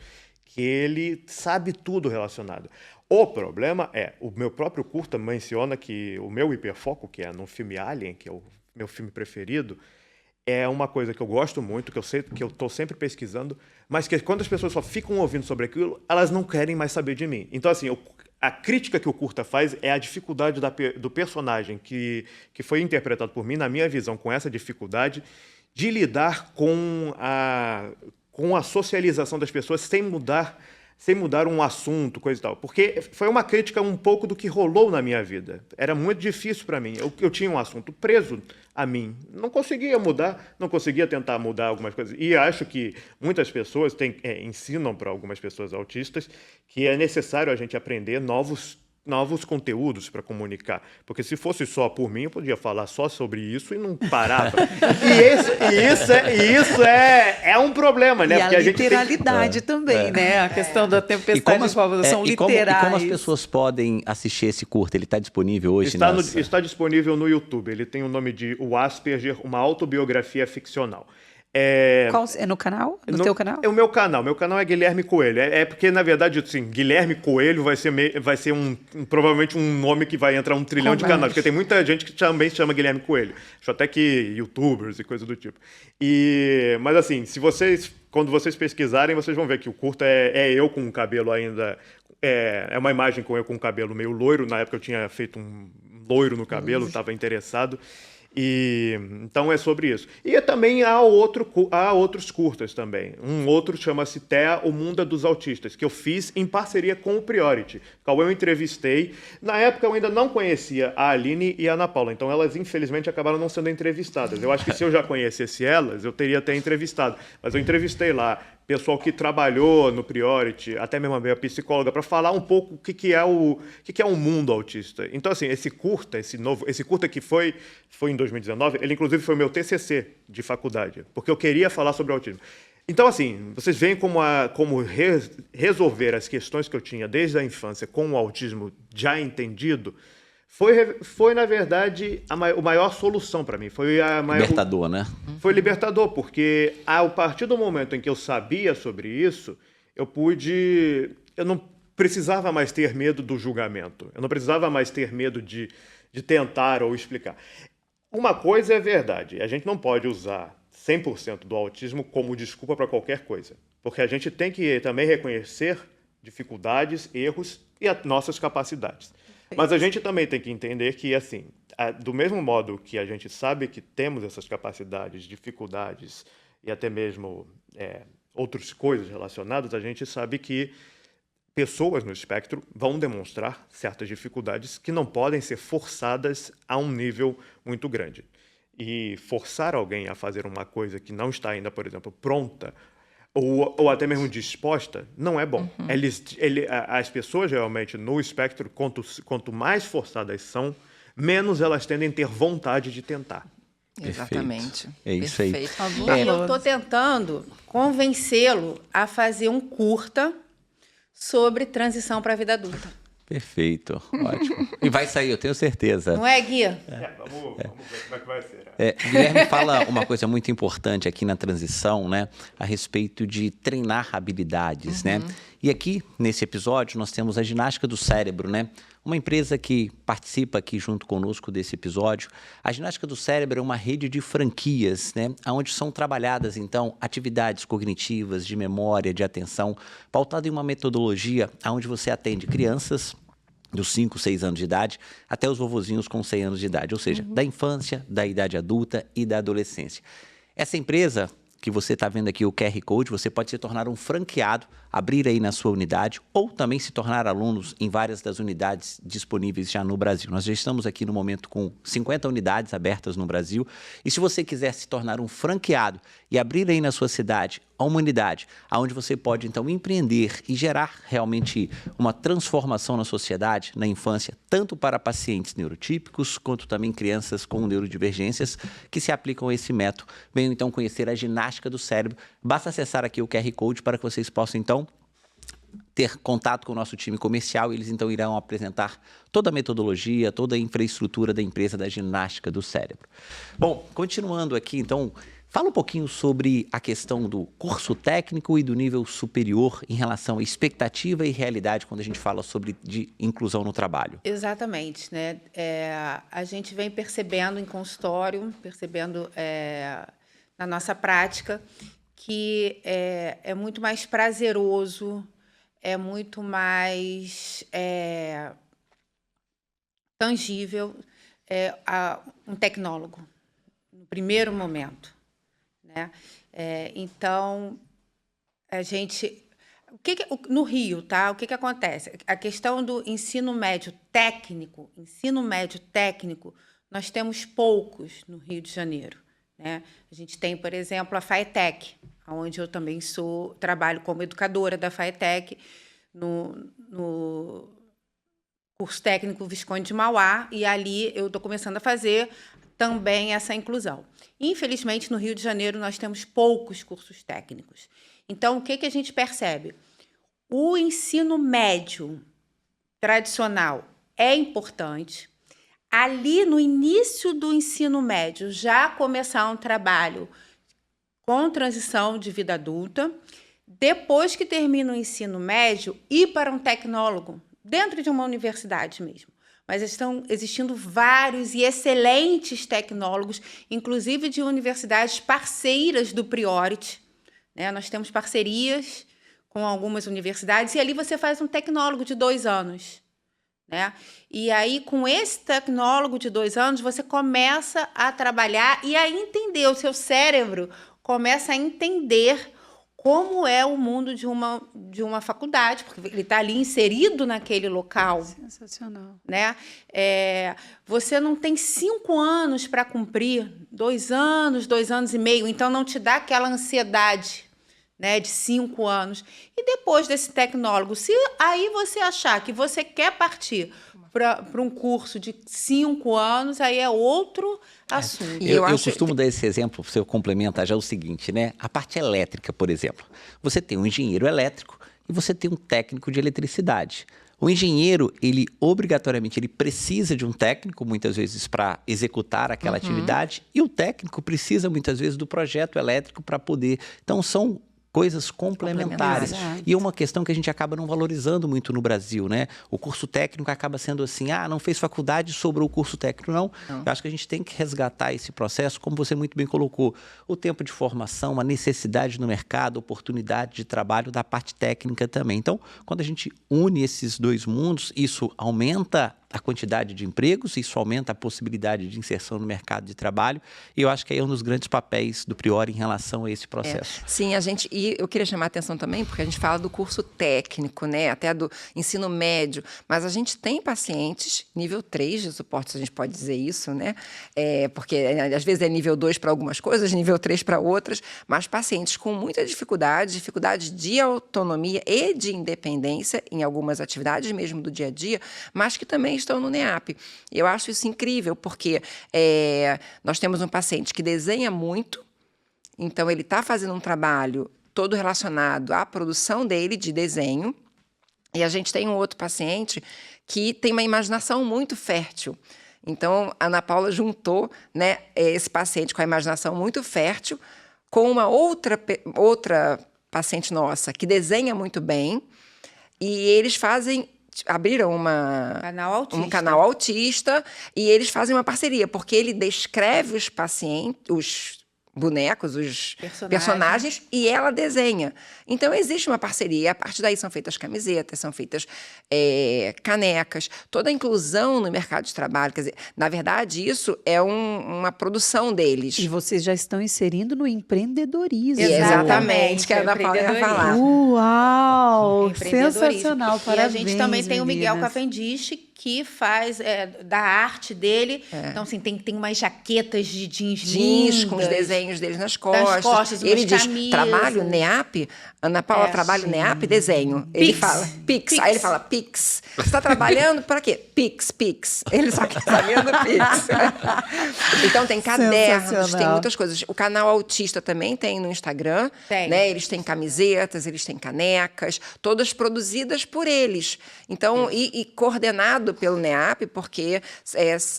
que ele sabe tudo relacionado. O problema o meu próprio curta menciona que o meu hiperfoco, que é no filme Alien, que é o meu filme preferido, é uma coisa que eu gosto muito, que eu sei que eu estou sempre pesquisando, mas que quando as pessoas só ficam ouvindo sobre aquilo, elas não querem mais saber de mim. Então, assim, a crítica que o curta faz é a dificuldade do personagem que foi interpretado por mim, na minha visão, com essa dificuldade de lidar com a socialização das pessoas sem mudar um assunto, coisa e tal. Porque foi uma crítica um pouco do que rolou na minha vida. Era muito difícil para mim. Eu tinha um assunto preso a mim. Não conseguia mudar, não conseguia tentar mudar algumas coisas. E acho que muitas pessoas ensinam para algumas pessoas autistas que é necessário a gente aprender novos conteúdos para comunicar. Porque se fosse só por mim, eu podia falar só sobre isso e não parava. E isso é um problema, né? E porque a literalidade também, né? A questão da tempestade de povos são literais. E como as pessoas podem assistir esse curta? Ele está disponível hoje? Está disponível no YouTube. Ele tem o nome de O Asperger, uma autobiografia ficcional. Qual é no canal? No teu canal? É o meu canal. Meu canal é Guilherme Coelho. Porque, na verdade, assim, Guilherme Coelho vai ser provavelmente um nome que vai entrar um trilhão de canais. Porque tem muita gente que também se chama Guilherme Coelho. Acho até que youtubers e coisa do tipo. Mas, assim, quando vocês pesquisarem, vocês vão ver que o curta é eu com o cabelo ainda... É uma imagem com eu com o cabelo meio loiro. Na época eu tinha feito um loiro no cabelo, estava interessado. Então é sobre isso. E também há outros curtas também. Um outro chama-se TEA, O Mundo dos Autistas, que eu fiz em parceria com o Priority, qual eu entrevistei. Na época eu ainda não conhecia a Aline e a Ana Paula, então elas infelizmente acabaram não sendo entrevistadas. Eu acho que se eu já conhecesse elas, eu teria até entrevistado. Mas eu entrevistei lá pessoal que trabalhou no Priority, até mesmo a psicóloga, para falar um pouco o que é o mundo autista. Então, assim, esse curta que foi em 2019, ele inclusive foi meu TCC de faculdade, porque eu queria falar sobre autismo. Então, assim, vocês veem como resolver as questões que eu tinha desde a infância com o autismo já entendido, foi na verdade, a maior solução para mim. Libertador, né? Foi libertador, porque a partir do momento em que eu sabia sobre isso, eu não precisava mais ter medo do julgamento. Eu não precisava mais ter medo de tentar ou explicar. Uma coisa é verdade, a gente não pode usar 100% do autismo como desculpa para qualquer coisa. Porque a gente tem que também reconhecer dificuldades, erros e as nossas capacidades. Mas a gente também tem que entender que, assim, do mesmo modo que a gente sabe que temos essas capacidades, dificuldades e até mesmo outras coisas relacionadas, a gente sabe que pessoas no espectro vão demonstrar certas dificuldades que não podem ser forçadas a um nível muito grande. E forçar alguém a fazer uma coisa que não está ainda, por exemplo, pronta ou até mesmo disposta, não é bom. As pessoas realmente no espectro, quanto mais forçadas são, menos elas tendem a ter vontade de tentar. Exatamente. É isso aí. E eu estou tentando convencê-lo a fazer um curta sobre transição para a vida adulta. Perfeito, ótimo. E vai sair, eu tenho certeza. Não é, Gui? Vamos ver como é que vai ser. Guilherme fala uma coisa muito importante aqui na transição, né? A respeito de treinar habilidades, né? E aqui, nesse episódio, nós temos a Ginástica do Cérebro, né? Uma empresa que participa aqui junto conosco desse episódio. A Ginástica do Cérebro é uma rede de franquias, né? Onde são trabalhadas, então, atividades cognitivas, de memória, de atenção, pautada em uma metodologia onde você atende crianças dos 5, 6 anos de idade até os vovozinhos com 100 anos de idade, ou seja, da infância, da idade adulta e da adolescência. Essa empresa que você está vendo aqui, o QR Code, você pode se tornar um franqueado, abrir aí na sua unidade ou também se tornar alunos em várias das unidades disponíveis já no Brasil. Nós já estamos aqui no momento com 50 unidades abertas no Brasil e se você quiser se tornar um franqueado e abrir aí na sua cidade uma unidade onde você pode então empreender e gerar realmente uma transformação na sociedade, na infância, tanto para pacientes neurotípicos quanto também crianças com neurodivergências que se aplicam a esse método. Venham então conhecer a ginástica do cérebro. Basta acessar aqui o QR Code para que vocês possam então ter contato com o nosso time comercial e eles então irão apresentar toda a metodologia, toda a infraestrutura da empresa da ginástica do cérebro. Bom, continuando aqui então, fala um pouquinho sobre a questão do curso técnico e do nível superior em relação à expectativa e realidade quando a gente fala sobre de inclusão no trabalho. Exatamente, né? A gente vem percebendo em consultório, na nossa prática, que é muito mais prazeroso, é muito mais tangível um tecnólogo, no primeiro momento, né? Então, a gente... no Rio, tá? O que acontece? A questão do ensino médio técnico, nós temos poucos no Rio de Janeiro, né? A gente tem, por exemplo, a FAETEC, onde eu também trabalho como educadora da FAETEC, no curso técnico Visconde de Mauá, e ali eu estou começando a fazer também essa inclusão. Infelizmente, no Rio de Janeiro, nós temos poucos cursos técnicos. Então, o que a gente percebe? O ensino médio tradicional é importante. Ali, no início do ensino médio, já começar um trabalho com transição de vida adulta. Depois que termina o ensino médio, ir para um tecnólogo, dentro de uma universidade mesmo. Mas estão existindo vários e excelentes tecnólogos, inclusive de universidades parceiras do Priority, né? Nós temos parcerias com algumas universidades, e ali você faz um tecnólogo de 2 anos. Né? E aí, com esse tecnólogo de 2 anos, você começa a trabalhar e a entender, o seu cérebro começa a entender como é o mundo de uma faculdade, porque ele está ali inserido naquele local. Sensacional. Né? Você não tem 5 anos para cumprir, 2 anos, 2 anos e meio, então não te dá aquela ansiedade, né, de 5 anos. E depois desse tecnólogo, se aí você achar que você quer partir para um curso de 5 anos, aí é outro assunto. Eu costumo dar esse exemplo, para você complementar já o seguinte, né? A parte elétrica, por exemplo. Você tem um engenheiro elétrico e você tem um técnico de eletricidade. O engenheiro, ele obrigatoriamente ele precisa de um técnico, muitas vezes, para executar aquela atividade, e o técnico precisa, muitas vezes, do projeto elétrico para poder... Então, são coisas complementares. E é uma questão que a gente acaba não valorizando muito no Brasil, né? O curso técnico acaba sendo assim, não fez faculdade, sobrou o curso técnico. Não. Eu acho que a gente tem que resgatar esse processo, como você muito bem colocou, o tempo de formação, a necessidade no mercado, oportunidade de trabalho da parte técnica também. Então, quando a gente une esses dois mundos, isso aumenta a quantidade de empregos, isso aumenta a possibilidade de inserção no mercado de trabalho, e eu acho que é um dos grandes papéis do Priori em relação a esse processo. Sim, e eu queria chamar a atenção também, porque a gente fala do curso técnico, né, até do ensino médio, mas a gente tem pacientes nível 3 de suporte, se a gente pode dizer isso, né, porque às vezes é nível 2 para algumas coisas, nível 3 para outras, mas pacientes com muita dificuldade de autonomia e de independência em algumas atividades mesmo do dia a dia, mas que também estão no NEAP. Eu acho isso incrível, porque nós temos um paciente que desenha muito, então ele está fazendo um trabalho todo relacionado à produção dele de desenho, e a gente tem um outro paciente que tem uma imaginação muito fértil. Então, a Ana Paula juntou, né, esse paciente com a imaginação muito fértil com uma outra paciente nossa que desenha muito bem, E eles abriram um canal autista e eles fazem uma parceria, porque ele descreve os pacientes, os bonecos, os personagens, e ela desenha. Então, existe uma parceria, e a partir daí são feitas camisetas, são feitas canecas, toda a inclusão no mercado de trabalho. Quer dizer, na verdade, isso é uma produção deles. E vocês já estão inserindo no empreendedorismo. Exatamente, que a Ana Paula ia falar. Uau! Sensacional, parabéns. E a gente também tem o Miguel meninas. Cavendish, que faz da arte dele. Então, assim, tem umas jaquetas de jeans lindas, com os desenhos deles nas costas. umas Ele diz, camisas. trabalho NEAP? Ana Paula, trabalho NEAP? Desenho. Ele fala, Pix. Aí ele fala, Pix. Você está trabalhando para quê? Pix. Ele só quer saber do Pix. Então, tem cadernos, tem muitas coisas. O canal Autista também tem no Instagram. Né? Eles têm camisetas, eles têm canecas, todas produzidas por eles. Então, e coordenado pelo NEAP, porque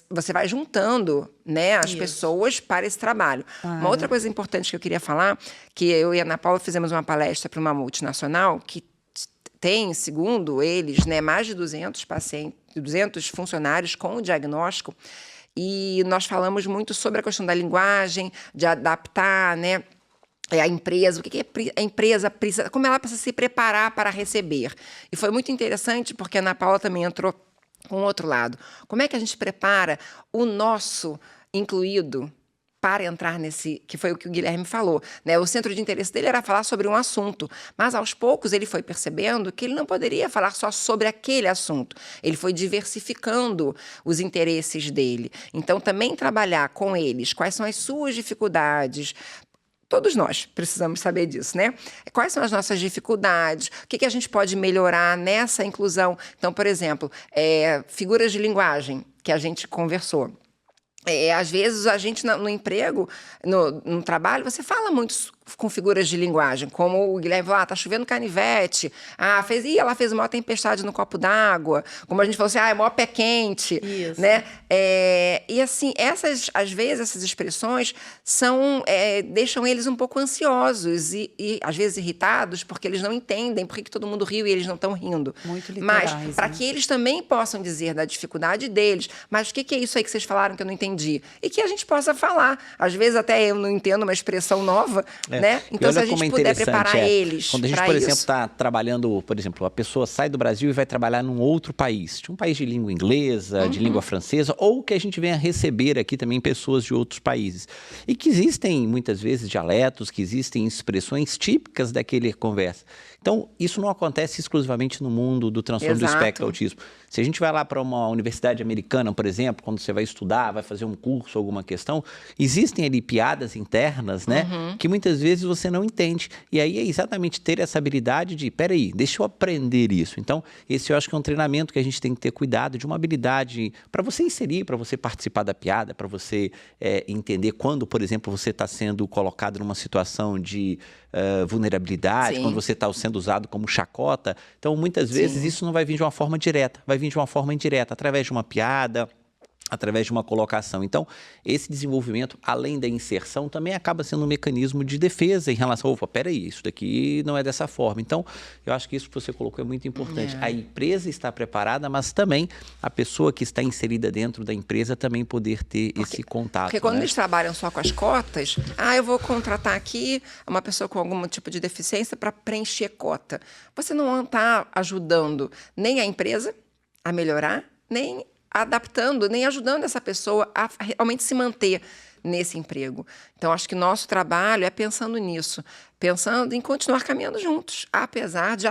você vai juntando, né, as pessoas para esse trabalho. Uma outra coisa importante que eu queria falar, que eu e a Ana Paula fizemos uma palestra para uma multinacional que tem, segundo eles, né, mais de 200 funcionários com o diagnóstico, e nós falamos muito sobre a questão da linguagem, de adaptar, né, a empresa, o que a empresa precisa, como ela precisa se preparar para receber. E foi muito interessante, porque a Ana Paula também entrou com o outro lado. Como é que a gente prepara o nosso incluído para entrar nesse, que foi o que o Guilherme falou, né? O centro de interesse dele era falar sobre um assunto, mas aos poucos ele foi percebendo que ele não poderia falar só sobre aquele assunto. Ele foi diversificando os interesses dele. Então, também trabalhar com eles, quais são as suas dificuldades. Todos nós precisamos saber disso, né? Quais são as nossas dificuldades? O que a gente pode melhorar nessa inclusão? Então, por exemplo, figuras de linguagem que a gente conversou. Às vezes, a gente, no emprego, no trabalho, você fala muito com figuras de linguagem, como o Guilherme falou, tá chovendo canivete, ela fez uma tempestade no copo d'água, como a gente falou assim, é maior pé quente, isso, né? E assim, às vezes, essas expressões deixam eles um pouco ansiosos e às vezes irritados, porque eles não entendem por que todo mundo riu e eles não estão rindo. Muito literais, mas, para que eles também possam dizer da dificuldade deles, mas o que é isso aí que vocês falaram que eu não entendi? E que a gente possa falar. Às vezes, até eu não entendo uma expressão nova, né? Então, se a gente puder preparar eles quando a gente, por exemplo, está trabalhando, por exemplo, a pessoa sai do Brasil e vai trabalhar num outro país, de um país de língua inglesa, de língua francesa, ou que a gente venha receber aqui também pessoas de outros países. E que existem, muitas vezes, dialetos, que existem expressões típicas daquele conversa. Então, isso não acontece exclusivamente no mundo do transtorno do espectro do autismo. Se a gente vai lá para uma universidade americana, por exemplo, quando você vai estudar, vai fazer um curso, alguma questão, existem ali piadas internas, né? Que muitas vezes você não entende. E aí é exatamente ter essa habilidade de, peraí, deixa eu aprender isso. Então, esse eu acho que é um treinamento que a gente tem que ter cuidado, de uma habilidade para você inserir, para você participar da piada, para você entender quando, por exemplo, você está sendo colocado numa situação de vulnerabilidade, quando você está sendo usado como chacota. Então, muitas vezes, isso não vai vir de uma forma direta, vai vir de uma forma indireta, através de uma piada, através de uma colocação. Então, esse desenvolvimento, além da inserção, também acaba sendo um mecanismo de defesa em relação a, peraí, isso daqui não é dessa forma. Então, eu acho que isso que você colocou é muito importante. A empresa está preparada, mas também a pessoa que está inserida dentro da empresa também poder ter esse contato. Porque quando eles trabalham só com as cotas, eu vou contratar aqui uma pessoa com algum tipo de deficiência para preencher cota. Você não está ajudando nem a empresa a melhorar, nem adaptando, nem ajudando essa pessoa a realmente se manter nesse emprego. Então, acho que nosso trabalho é pensando nisso, pensando em continuar caminhando juntos, apesar de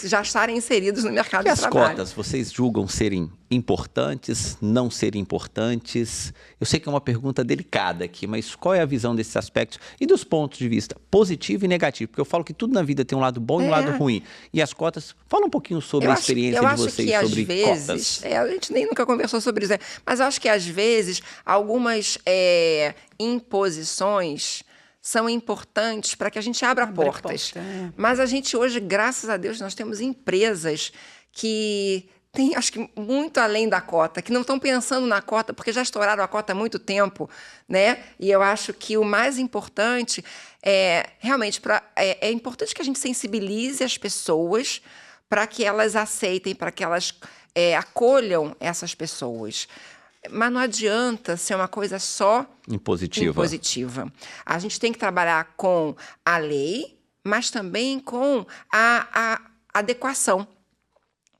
já estarem inseridos no mercado de trabalho. E as cotas, vocês julgam serem importantes, não serem importantes? Eu sei que é uma pergunta delicada aqui, mas qual é a visão desses aspectos e dos pontos de vista positivo e negativo? Porque eu falo que tudo na vida tem um lado bom e um lado ruim. E as cotas, fala um pouquinho sobre a experiência de vocês sobre cotas. A gente nem nunca conversou sobre isso, mas eu acho que às vezes algumas imposições são importantes para que a gente abra portas. Mas a gente hoje, graças a Deus, nós temos empresas que têm, acho que muito além da cota, que não estão pensando na cota, porque já estouraram a cota há muito tempo, né? E eu acho que o mais importante realmente é importante que a gente sensibilize as pessoas para que elas aceitem, para que elas acolham essas pessoas. Mas não adianta ser uma coisa só impositiva. A gente tem que trabalhar com a lei, mas também com a adequação,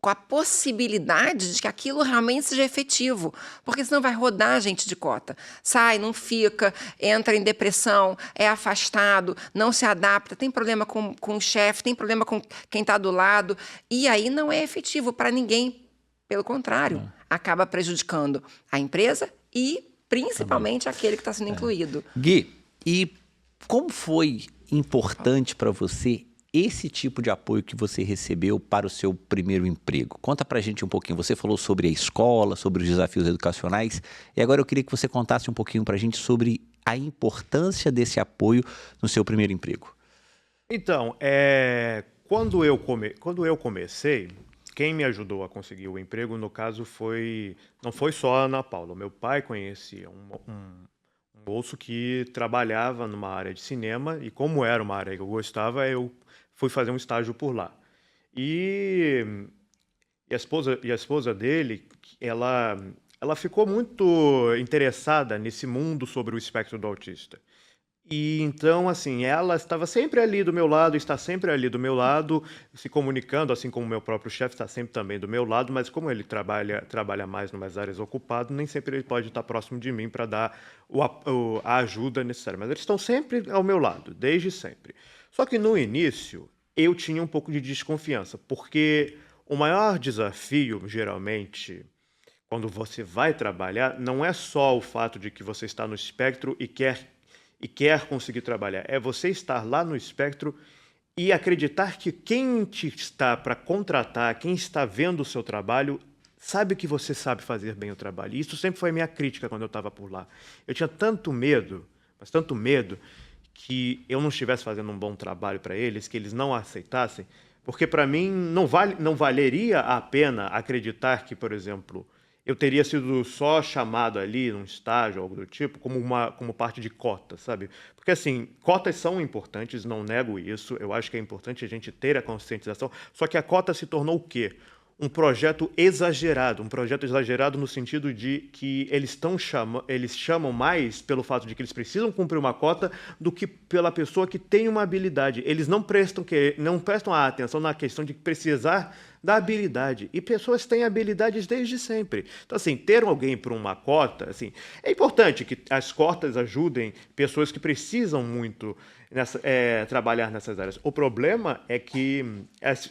com a possibilidade de que aquilo realmente seja efetivo, porque senão vai rodar a gente de cota. Sai, não fica, entra em depressão, é afastado, não se adapta, tem problema com o chefe, tem problema com quem está do lado, e aí não é efetivo para ninguém. Pelo contrário, acaba prejudicando a empresa e principalmente aquele que está sendo incluído. Gui, e como foi importante para você esse tipo de apoio que você recebeu para o seu primeiro emprego? Conta pra gente um pouquinho. Você falou sobre a escola, sobre os desafios educacionais, e agora eu queria que você contasse um pouquinho pra gente sobre a importância desse apoio no seu primeiro emprego. Então, quando eu comecei, quem me ajudou a conseguir o emprego, no caso, não foi só a Ana Paula. Meu pai conhecia um moço que trabalhava numa área de cinema, e como era uma área que eu gostava, eu fui fazer um estágio por lá. E a esposa dele, ela ficou muito interessada nesse mundo sobre o espectro do autista. E então, assim, ela estava sempre ali do meu lado, está sempre ali do meu lado, se comunicando, assim como o meu próprio chefe está sempre também do meu lado, mas como ele trabalha mais em umas áreas ocupado, nem sempre ele pode estar próximo de mim para dar a ajuda necessária. Mas eles estão sempre ao meu lado, desde sempre. Só que no início, eu tinha um pouco de desconfiança, porque o maior desafio, geralmente, quando você vai trabalhar, não é só o fato de que você está no espectro e quer conseguir trabalhar. É você estar lá no espectro e acreditar que quem te está para contratar, quem está vendo o seu trabalho, sabe que você sabe fazer bem o trabalho. E isso sempre foi a minha crítica quando eu estava por lá. Eu tinha tanto medo, mas tanto medo, que eu não estivesse fazendo um bom trabalho para eles, que eles não aceitassem, porque para mim não valeria a pena acreditar que, por exemplo, eu teria sido só chamado ali num estágio, algo do tipo, como parte de cota, sabe? Porque, assim, cotas são importantes, não nego isso, eu acho que é importante a gente ter a conscientização, só que a cota se tornou o quê? Um projeto exagerado no sentido de que eles chamam mais pelo fato de que eles precisam cumprir uma cota do que pela pessoa que tem uma habilidade. Eles não prestam a atenção na questão de precisar da habilidade. E pessoas têm habilidades desde sempre. Então, assim, ter alguém por uma cota, assim, é importante que as cotas ajudem pessoas que precisam muito trabalhar nessas áreas. O problema é que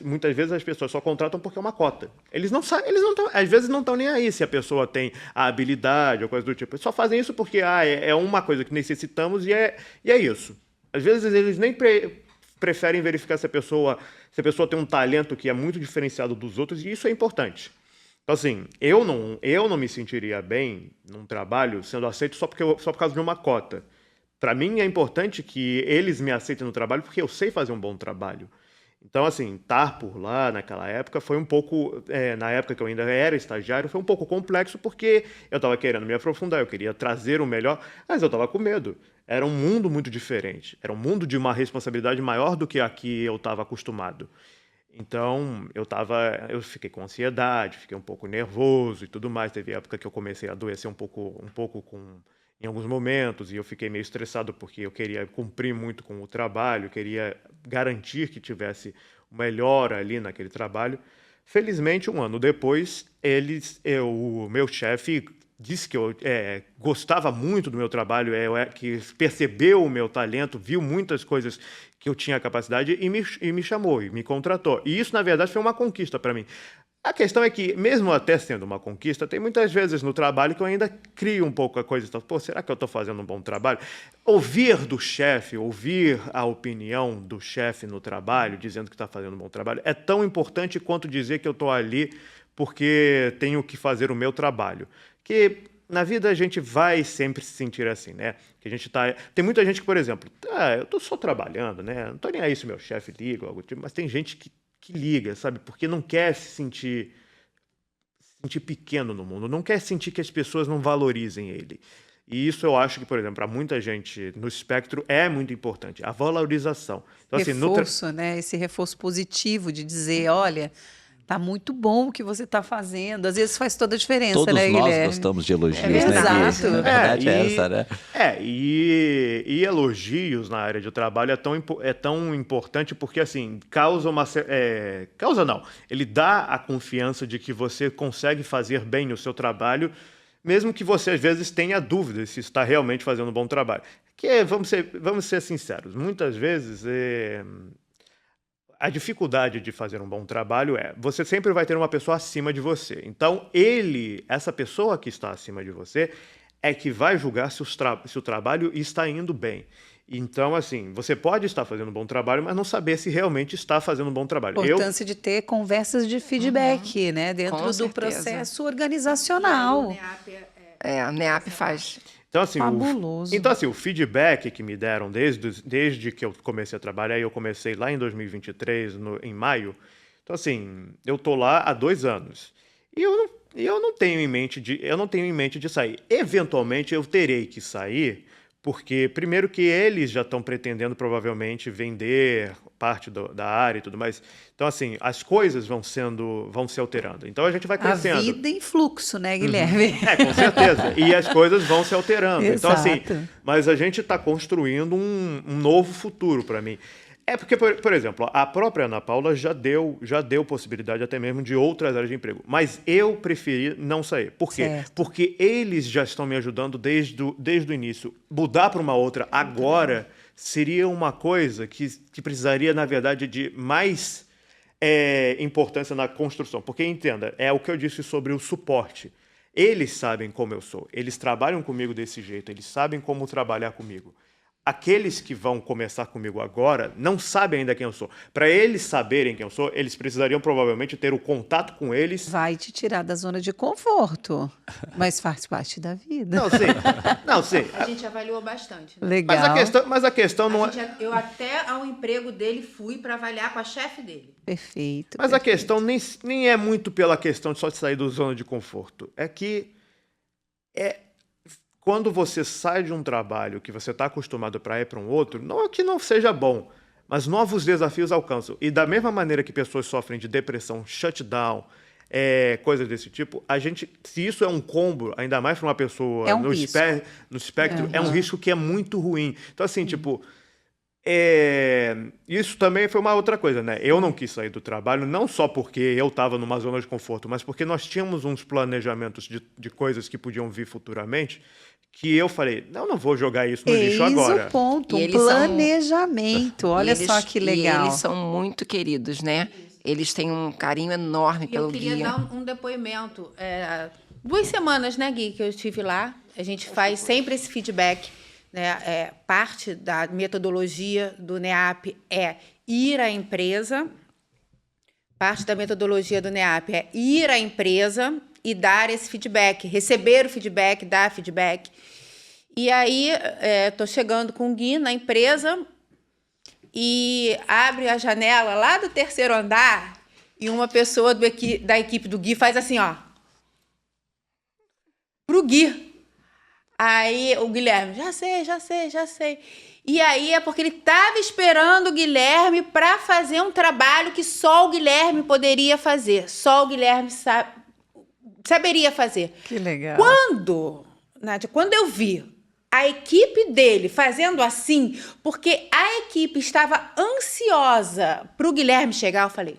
muitas vezes as pessoas só contratam porque é uma cota. Eles não sabem, às vezes não estão nem aí se a pessoa tem a habilidade ou coisa do tipo. Eles só fazem isso porque é uma coisa que necessitamos e é isso. Às vezes eles nem preferem verificar se a pessoa tem um talento que é muito diferenciado dos outros, e isso é importante. Então, assim, eu não me sentiria bem num trabalho sendo aceito só por causa de uma cota. Para mim é importante que eles me aceitem no trabalho porque eu sei fazer um bom trabalho. Então, assim, estar por lá naquela época foi um pouco, na época que eu ainda era estagiário, foi um pouco complexo porque eu estava querendo me aprofundar, eu queria trazer o melhor, mas eu estava com medo. Era um mundo muito diferente, era um mundo de uma responsabilidade maior do que a que eu estava acostumado. Então, eu fiquei com ansiedade, fiquei um pouco nervoso e tudo mais. Teve época que eu comecei a adoecer um pouco em alguns momentos, e eu fiquei meio estressado porque eu queria cumprir muito com o trabalho, queria garantir que tivesse o melhor ali naquele trabalho. Felizmente, um ano depois, o meu chefe disse que eu gostava muito do meu trabalho, que percebeu o meu talento, viu muitas coisas que eu tinha capacidade e me chamou, e me contratou. E isso, na verdade, foi uma conquista para mim. A questão é que, mesmo até sendo uma conquista, tem muitas vezes no trabalho que eu ainda crio um pouco a coisa. Pô, será que eu estou fazendo um bom trabalho? Ouvir do chefe, ouvir a opinião do chefe no trabalho, dizendo que está fazendo um bom trabalho, é tão importante quanto dizer que eu estou ali porque tenho que fazer o meu trabalho. Que na vida a gente vai sempre se sentir assim, né? Que a gente tem muita gente que, por exemplo, eu estou só trabalhando, né? Não estou nem aí se meu chefe liga ou algo do tipo, mas tem gente que liga, sabe? Porque não quer se sentir pequeno no mundo, não quer sentir que as pessoas não valorizem ele. E isso eu acho que, por exemplo, para muita gente no espectro é muito importante, a valorização. Então, assim, Reforço, né? Esse reforço positivo de dizer, olha, tá muito bom o que você está fazendo. Às vezes faz toda a diferença, Todos né, nós Guilherme? gostamos de elogios, É né, Gui? exato. A verdade é essa, né? E elogios na área de trabalho é tão importante porque, assim, causa não, ele dá a confiança de que você consegue fazer bem o seu trabalho, mesmo que você, às vezes, tenha dúvidas se está realmente fazendo um bom trabalho. Vamos ser sinceros, muitas vezes a dificuldade de fazer um bom trabalho você sempre vai ter uma pessoa acima de você. Então, essa pessoa que está acima de você, é que vai julgar se o trabalho está indo bem. Então, assim, você pode estar fazendo um bom trabalho, mas não saber se realmente está fazendo um bom trabalho. A importância de ter conversas de feedback, né? Dentro Com do certeza. processo organizacional. A NEAP faz. Então, assim, Fabuloso. o feedback que me deram desde que eu comecei a trabalhar, e eu comecei lá em 2023, em maio. Então, assim, eu tô lá há 2 anos. E eu não tenho em mente de sair. Eventualmente, eu terei que sair, porque, primeiro, que eles já estão pretendendo, provavelmente, vender parte da área e tudo mais. Então, assim, as coisas vão se alterando. Então, a gente vai crescendo. A vida em fluxo, né, Guilherme? Com certeza. E as coisas vão se alterando. Então, assim, Exato. mas a gente está construindo um novo futuro para mim. É porque, por exemplo, a própria Ana Paula já deu possibilidade até mesmo de outras áreas de emprego. Mas eu preferi não sair. Por quê? Certo. Porque eles já estão me ajudando desde o início. Mudar para uma outra agora seria uma coisa que precisaria, na verdade, de mais importância na construção. Porque, entenda, é o que eu disse sobre o suporte. Eles sabem como eu sou. Eles trabalham comigo desse jeito. Eles sabem como trabalhar comigo. Aqueles que vão começar comigo agora não sabem ainda quem eu sou. Para eles saberem quem eu sou, eles precisariam provavelmente ter o contato com eles. Vai te tirar da zona de conforto, mas faz parte da vida. Não, sim. A gente avaliou bastante. Né? Legal. Mas a questão não é. Eu até ao emprego dele fui para avaliar com a chefe dele. Perfeito. Mas a questão nem é muito pela questão de só de sair da zona de conforto. É que quando você sai de um trabalho que você está acostumado para ir para um outro, não é que não seja bom, mas novos desafios alcançam. E da mesma maneira que pessoas sofrem de depressão, shutdown, coisas desse tipo, se isso é um combo, ainda mais para uma pessoa É um risco. no espectro, é um risco que é muito ruim. Então, assim, tipo, isso também foi uma outra coisa, né? Eu não quis sair do trabalho, não só porque eu estava numa zona de conforto, mas porque nós tínhamos uns planejamentos de coisas que podiam vir futuramente, que eu falei, não vou jogar isso no lixo agora. Eis o ponto, E um eles são- planejamento. Olha só que legal. E eles são muito queridos, né? Eles têm um carinho enorme E pelo eu queria guia. dar um depoimento. 2 semanas, né, Gui, que eu estive lá. A gente faz sempre esse feedback. Né? Parte da metodologia do NEAP é ir à empresa. Parte da metodologia do NEAP é ir à empresa e dar esse feedback, receber o feedback, dar feedback. E aí, estou chegando com o Gui na empresa e abre a janela lá do 3º andar e uma pessoa da equipe do Gui faz assim, ó, pro Gui. Aí o Guilherme, já sei. E aí é porque ele estava esperando o Guilherme para fazer um trabalho que só o Guilherme poderia fazer, só o Guilherme saberia fazer. Que legal. Nádia, quando eu vi a equipe dele fazendo assim, porque a equipe estava ansiosa para o Guilherme chegar, eu falei,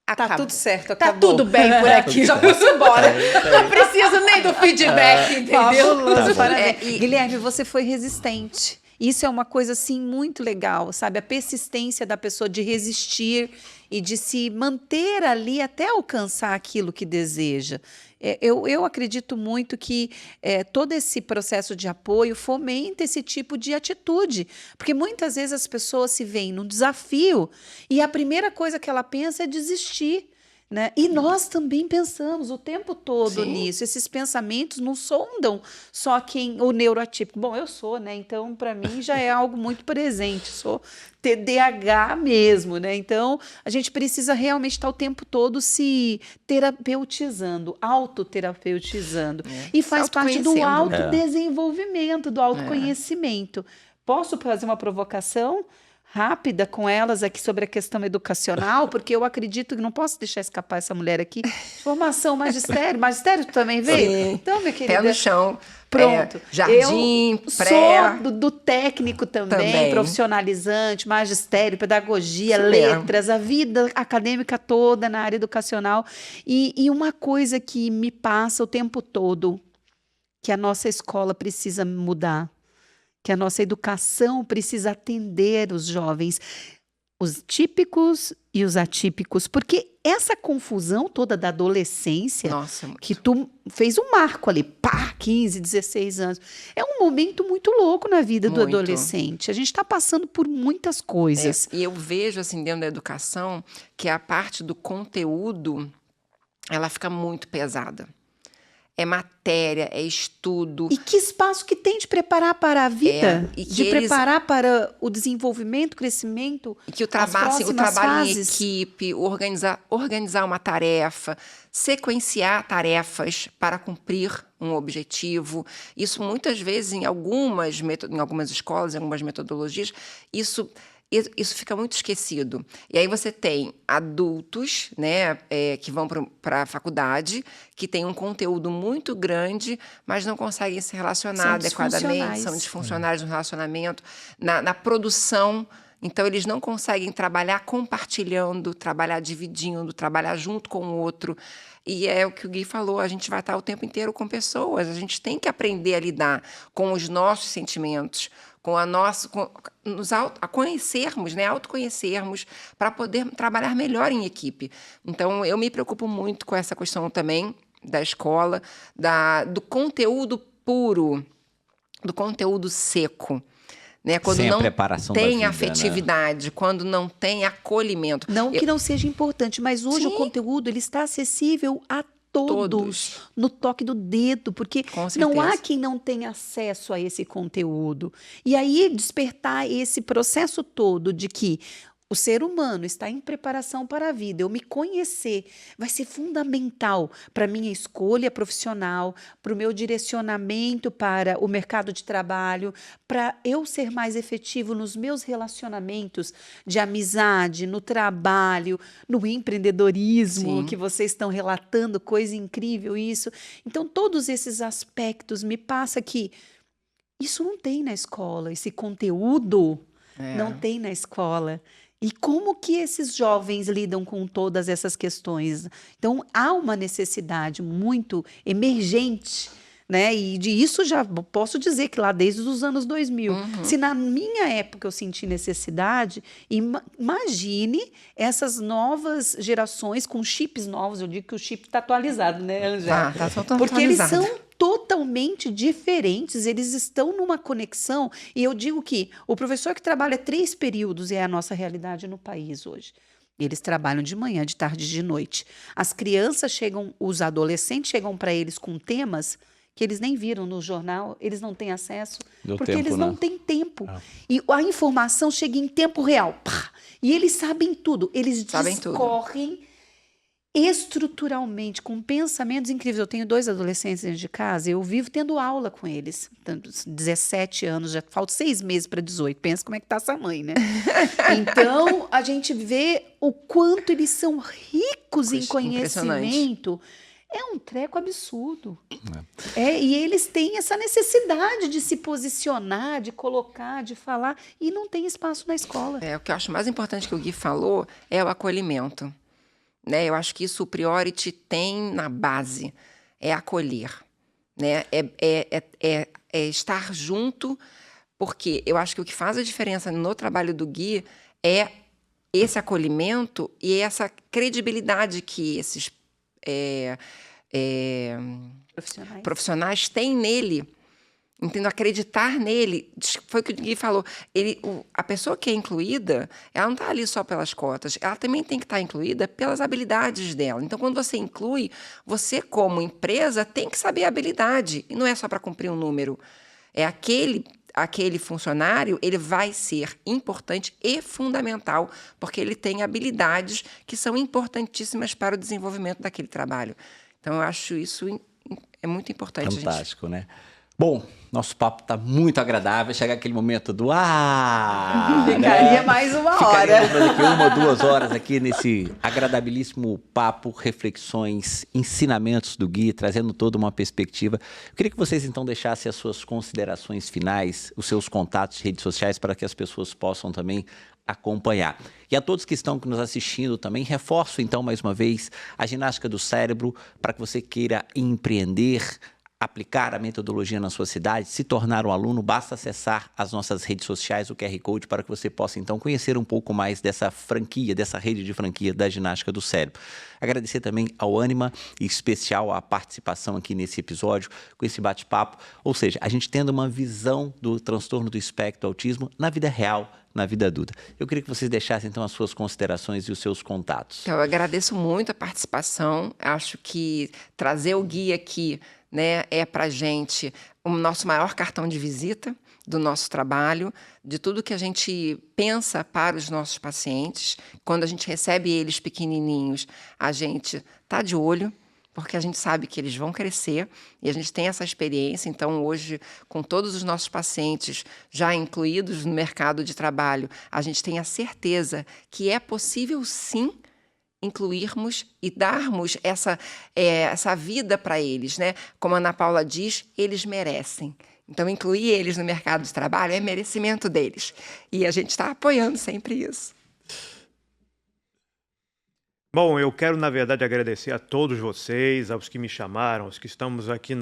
Tá acabou. tudo certo, Tá acabou. tudo bem por aqui, já posso ir embora. Não preciso nem do feedback, entendeu? Fabuloso, Tá bom. parabéns. Guilherme, você foi resistente. Isso é uma coisa, assim, muito legal, sabe? A persistência da pessoa de resistir e de se manter ali até alcançar aquilo que deseja. Eu acredito muito que todo esse processo de apoio fomenta esse tipo de atitude, porque muitas vezes as pessoas se veem num desafio e a primeira coisa que ela pensa é desistir. né? E nós também pensamos o tempo todo Sim. nisso. Esses pensamentos não sondam só quem o neuroatípico. Bom, eu sou, né? Então, para mim já é algo muito presente. Sou TDAH mesmo, né? Então, a gente precisa realmente estar o tempo todo se terapeutizando, autoterapeutizando. E Se faz parte do autoconhecendo, né? autodesenvolvimento, do autoconhecimento. Posso fazer uma provocação rápida com elas aqui sobre a questão educacional, porque eu acredito que não posso deixar escapar essa mulher aqui. Formação, magistério. Magistério também veio? Sim. Então, minha querida. Pé no chão. Pronto. Jardim, eu pré. sou do técnico também, profissionalizante, magistério, pedagogia, Isso mesmo. letras, a vida acadêmica toda na área educacional. E uma coisa que me passa o tempo todo, que a nossa escola precisa mudar, que a nossa educação precisa atender os jovens, os típicos e os atípicos, porque essa confusão toda da adolescência, Nossa, muito. que tu fez um marco ali, pá, 15, 16 anos, é um momento muito louco na vida do Muito. adolescente. A gente está passando por muitas coisas. E eu vejo, assim, dentro da educação, que a parte do conteúdo, ela fica muito pesada. É matéria, é estudo. E que espaço que tem de preparar para a vida, E que de eles- preparar para o desenvolvimento, crescimento, E que o as trabalho, assim, o próximas trabalho em fases. equipe, organizar uma tarefa, sequenciar tarefas para cumprir um objetivo. Isso muitas vezes em algumas escolas, em algumas metodologias, isso fica muito esquecido. E aí você tem adultos, né, que vão para a faculdade, que têm um conteúdo muito grande, mas não conseguem se relacionar São adequadamente, disfuncionais. são disfuncionais no relacionamento, na produção. Então, eles não conseguem trabalhar compartilhando, trabalhar dividindo, trabalhar junto com o outro. E é o que o Gui falou, a gente vai estar o tempo inteiro com pessoas, a gente tem que aprender a lidar com os nossos sentimentos, a conhecermos, né, autoconhecermos, para poder trabalhar melhor em equipe. Então, eu me preocupo muito com essa questão também da escola, do conteúdo puro, do conteúdo seco. Né? Quando Sem a não preparação da tem vida, afetividade, quando não tem acolhimento. Não que não seja importante, mas hoje o Sim. conteúdo ele está acessível a todos, no toque do dedo, porque Com não há certeza. quem não tenha acesso a esse conteúdo. E aí despertar esse processo todo de que o ser humano está em preparação para a vida, eu me conhecer, vai ser fundamental para a minha escolha profissional, para o meu direcionamento para o mercado de trabalho, para eu ser mais efetivo nos meus relacionamentos de amizade, no trabalho, no empreendedorismo, Sim. que vocês estão relatando, coisa incrível isso. Então, todos esses aspectos me passa que isso não tem na escola, esse conteúdo não tem na escola. E como que esses jovens lidam com todas essas questões? Então, há uma necessidade muito emergente, né? E de isso já posso dizer que lá desde os anos 2000. Se na minha época eu senti necessidade, imagine essas novas gerações com chips novos. Eu digo que o chip está atualizado, né, Angela? Tá totalmente Porque eles atualizado. são totalmente diferentes, eles estão numa conexão, e eu digo que o professor que trabalha 3 períodos é a nossa realidade no país hoje. Eles trabalham de manhã, de tarde e de noite. As crianças chegam, os adolescentes chegam para eles com temas que eles nem viram no jornal, eles não têm acesso, Deu porque tempo, eles né? não têm tempo. E a informação chega em tempo real. Pá! E eles sabem tudo, eles Sabem tudo. discorrem estruturalmente, com pensamentos incríveis. Eu tenho 2 adolescentes dentro de casa, eu vivo tendo aula com eles. 17 anos, já falta 6 meses para 18. Pensa como é que tá essa mãe, né? Então, a gente vê o quanto eles são ricos em conhecimento. É um treco absurdo. E eles têm essa necessidade de se posicionar, de colocar, de falar, e não tem espaço na escola. O que eu acho mais importante que o Gui falou é o acolhimento. Né? Eu acho que isso o Priority tem na base, é acolher, né? É estar junto, porque eu acho que o que faz a diferença no trabalho do Gui é esse acolhimento e essa credibilidade que esses profissionais têm nele. Entendo, acreditar nele. Foi o que o Gui falou. A pessoa que é incluída, ela não está ali só pelas cotas, ela também tem que estar incluída pelas habilidades dela. Então, quando você inclui, você, como empresa, tem que saber a habilidade. E não é só para cumprir um número. É aquele funcionário, ele vai ser importante e fundamental, porque ele tem habilidades que são importantíssimas para o desenvolvimento daquele trabalho. Então, eu acho isso é muito importante. Fantástico, né? Bom, nosso papo está muito agradável. Chega aquele momento do Ficaria mais uma hora. Ficaria aqui 1 ou 2 horas aqui nesse agradabilíssimo papo, reflexões, ensinamentos do Gui, trazendo toda uma perspectiva. Eu queria que vocês então deixassem as suas considerações finais, os seus contatos, redes sociais, para que as pessoas possam também acompanhar. E a todos que estão nos assistindo também, reforço então mais uma vez a ginástica do cérebro para que você queira empreender, aplicar a metodologia na sua cidade, se tornar um aluno, basta acessar as nossas redes sociais, o QR Code, para que você possa então conhecer um pouco mais dessa franquia, dessa rede de franquia da ginástica do cérebro. Agradecer também ao Ânima, em especial a participação aqui nesse episódio, com esse bate-papo, ou seja, a gente tendo uma visão do transtorno do espectro do autismo na vida real, na vida adulta. Eu queria que vocês deixassem então as suas considerações e os seus contatos. Eu agradeço muito a participação, acho que trazer o Gui aqui, né, é para a gente o nosso maior cartão de visita do nosso trabalho, de tudo que a gente pensa para os nossos pacientes. Quando a gente recebe eles pequenininhos, a gente está de olho, porque a gente sabe que eles vão crescer e a gente tem essa experiência. Então, hoje, com todos os nossos pacientes já incluídos no mercado de trabalho, a gente tem a certeza que é possível, sim, incluirmos e darmos essa vida para eles, né? Como a Ana Paula diz, eles merecem. Então, incluir eles no mercado de trabalho é merecimento deles. E a gente está apoiando sempre isso. Bom, eu quero, na verdade, agradecer a todos vocês, aos que me chamaram, aos que estamos aqui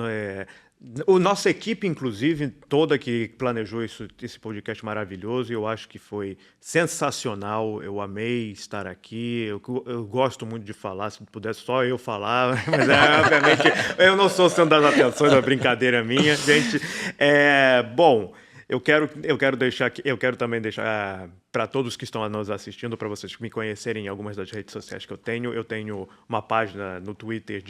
nossa equipe, inclusive, toda que planejou esse podcast maravilhoso, eu acho que foi sensacional, eu amei estar aqui, eu gosto muito de falar, se pudesse só eu falar, mas obviamente eu não sou o centro das atenções, é uma brincadeira minha, gente. Bom, eu quero também deixar para todos que estão nos assistindo, para vocês me conhecerem em algumas das redes sociais que eu tenho uma página no Twitter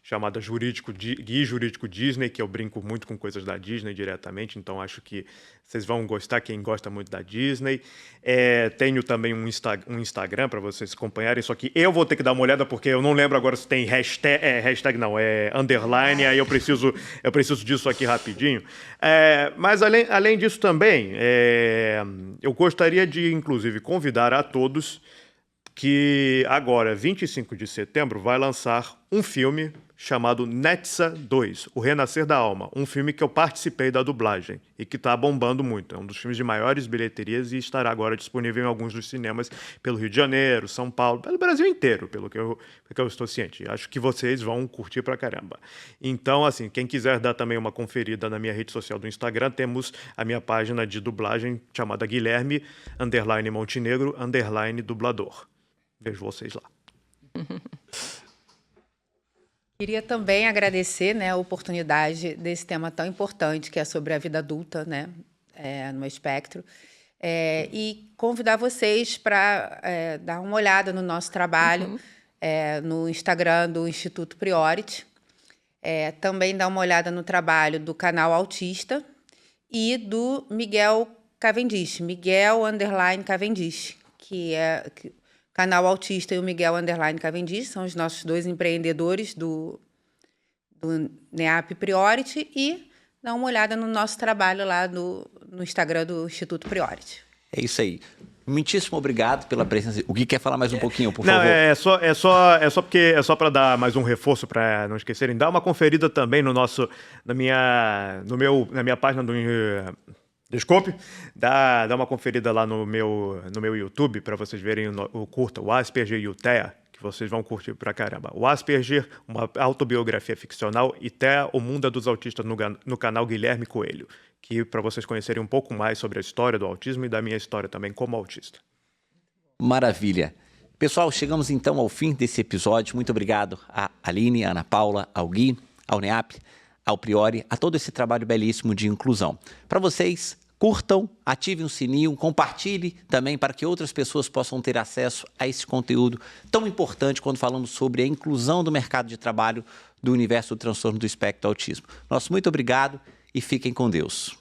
chamada Gui Jurídico Disney, que eu brinco muito com coisas da Disney diretamente, então acho que vocês vão gostar, quem gosta muito da Disney. Tenho também um Instagram para vocês acompanharem, só que eu vou ter que dar uma olhada, porque eu não lembro agora se tem underline, aí eu preciso disso aqui rapidinho. Mas além disso também, eu gostaria de, inclusive, convidar a todos que agora, 25 de setembro, vai lançar um filme chamado Netsa 2, O Renascer da Alma, um filme que eu participei da dublagem e que está bombando muito. É um dos filmes de maiores bilheterias e estará agora disponível em alguns dos cinemas pelo Rio de Janeiro, São Paulo, pelo Brasil inteiro, pelo que eu estou ciente. Acho que vocês vão curtir pra caramba. Então, assim, quem quiser dar também uma conferida na minha rede social do Instagram, temos a minha página de dublagem chamada Guilherme_Montenegro_dublador. Vejo vocês lá. Queria também agradecer, né, a oportunidade desse tema tão importante, que é sobre a vida adulta, né, no espectro, e convidar vocês para dar uma olhada no nosso trabalho no Instagram do Instituto Priority, também dar uma olhada no trabalho do canal Autista e do Miguel Cavendish, Miguel_Cavendish, que é... Canal Autista e o Miguel _Cavendish são os nossos 2 empreendedores do NEAP Priority, e dá uma olhada no nosso trabalho lá no Instagram do Instituto Priority. É isso aí. Muitíssimo obrigado pela presença. O Gui quer falar mais um pouquinho, por favor? É só para dar mais um reforço, para não esquecerem. Dá uma conferida também na minha página do Desculpe, dá uma conferida lá no meu YouTube para vocês verem o curta, o Asperger e o TEA, que vocês vão curtir pra caramba. O Asperger, uma autobiografia ficcional, e TEA, o mundo dos autistas, no canal Guilherme Coelho, que para vocês conhecerem um pouco mais sobre a história do autismo e da minha história também como autista. Maravilha. Pessoal, chegamos então ao fim desse episódio. Muito obrigado a Aline, a Ana Paula, ao Gui, ao NEAP, ao Priori a todo esse trabalho belíssimo de inclusão. Para vocês, curtam, ativem o sininho, compartilhe também para que outras pessoas possam ter acesso a esse conteúdo tão importante quando falamos sobre a inclusão do mercado de trabalho do universo do transtorno do espectro do autismo. Nosso muito obrigado e fiquem com Deus.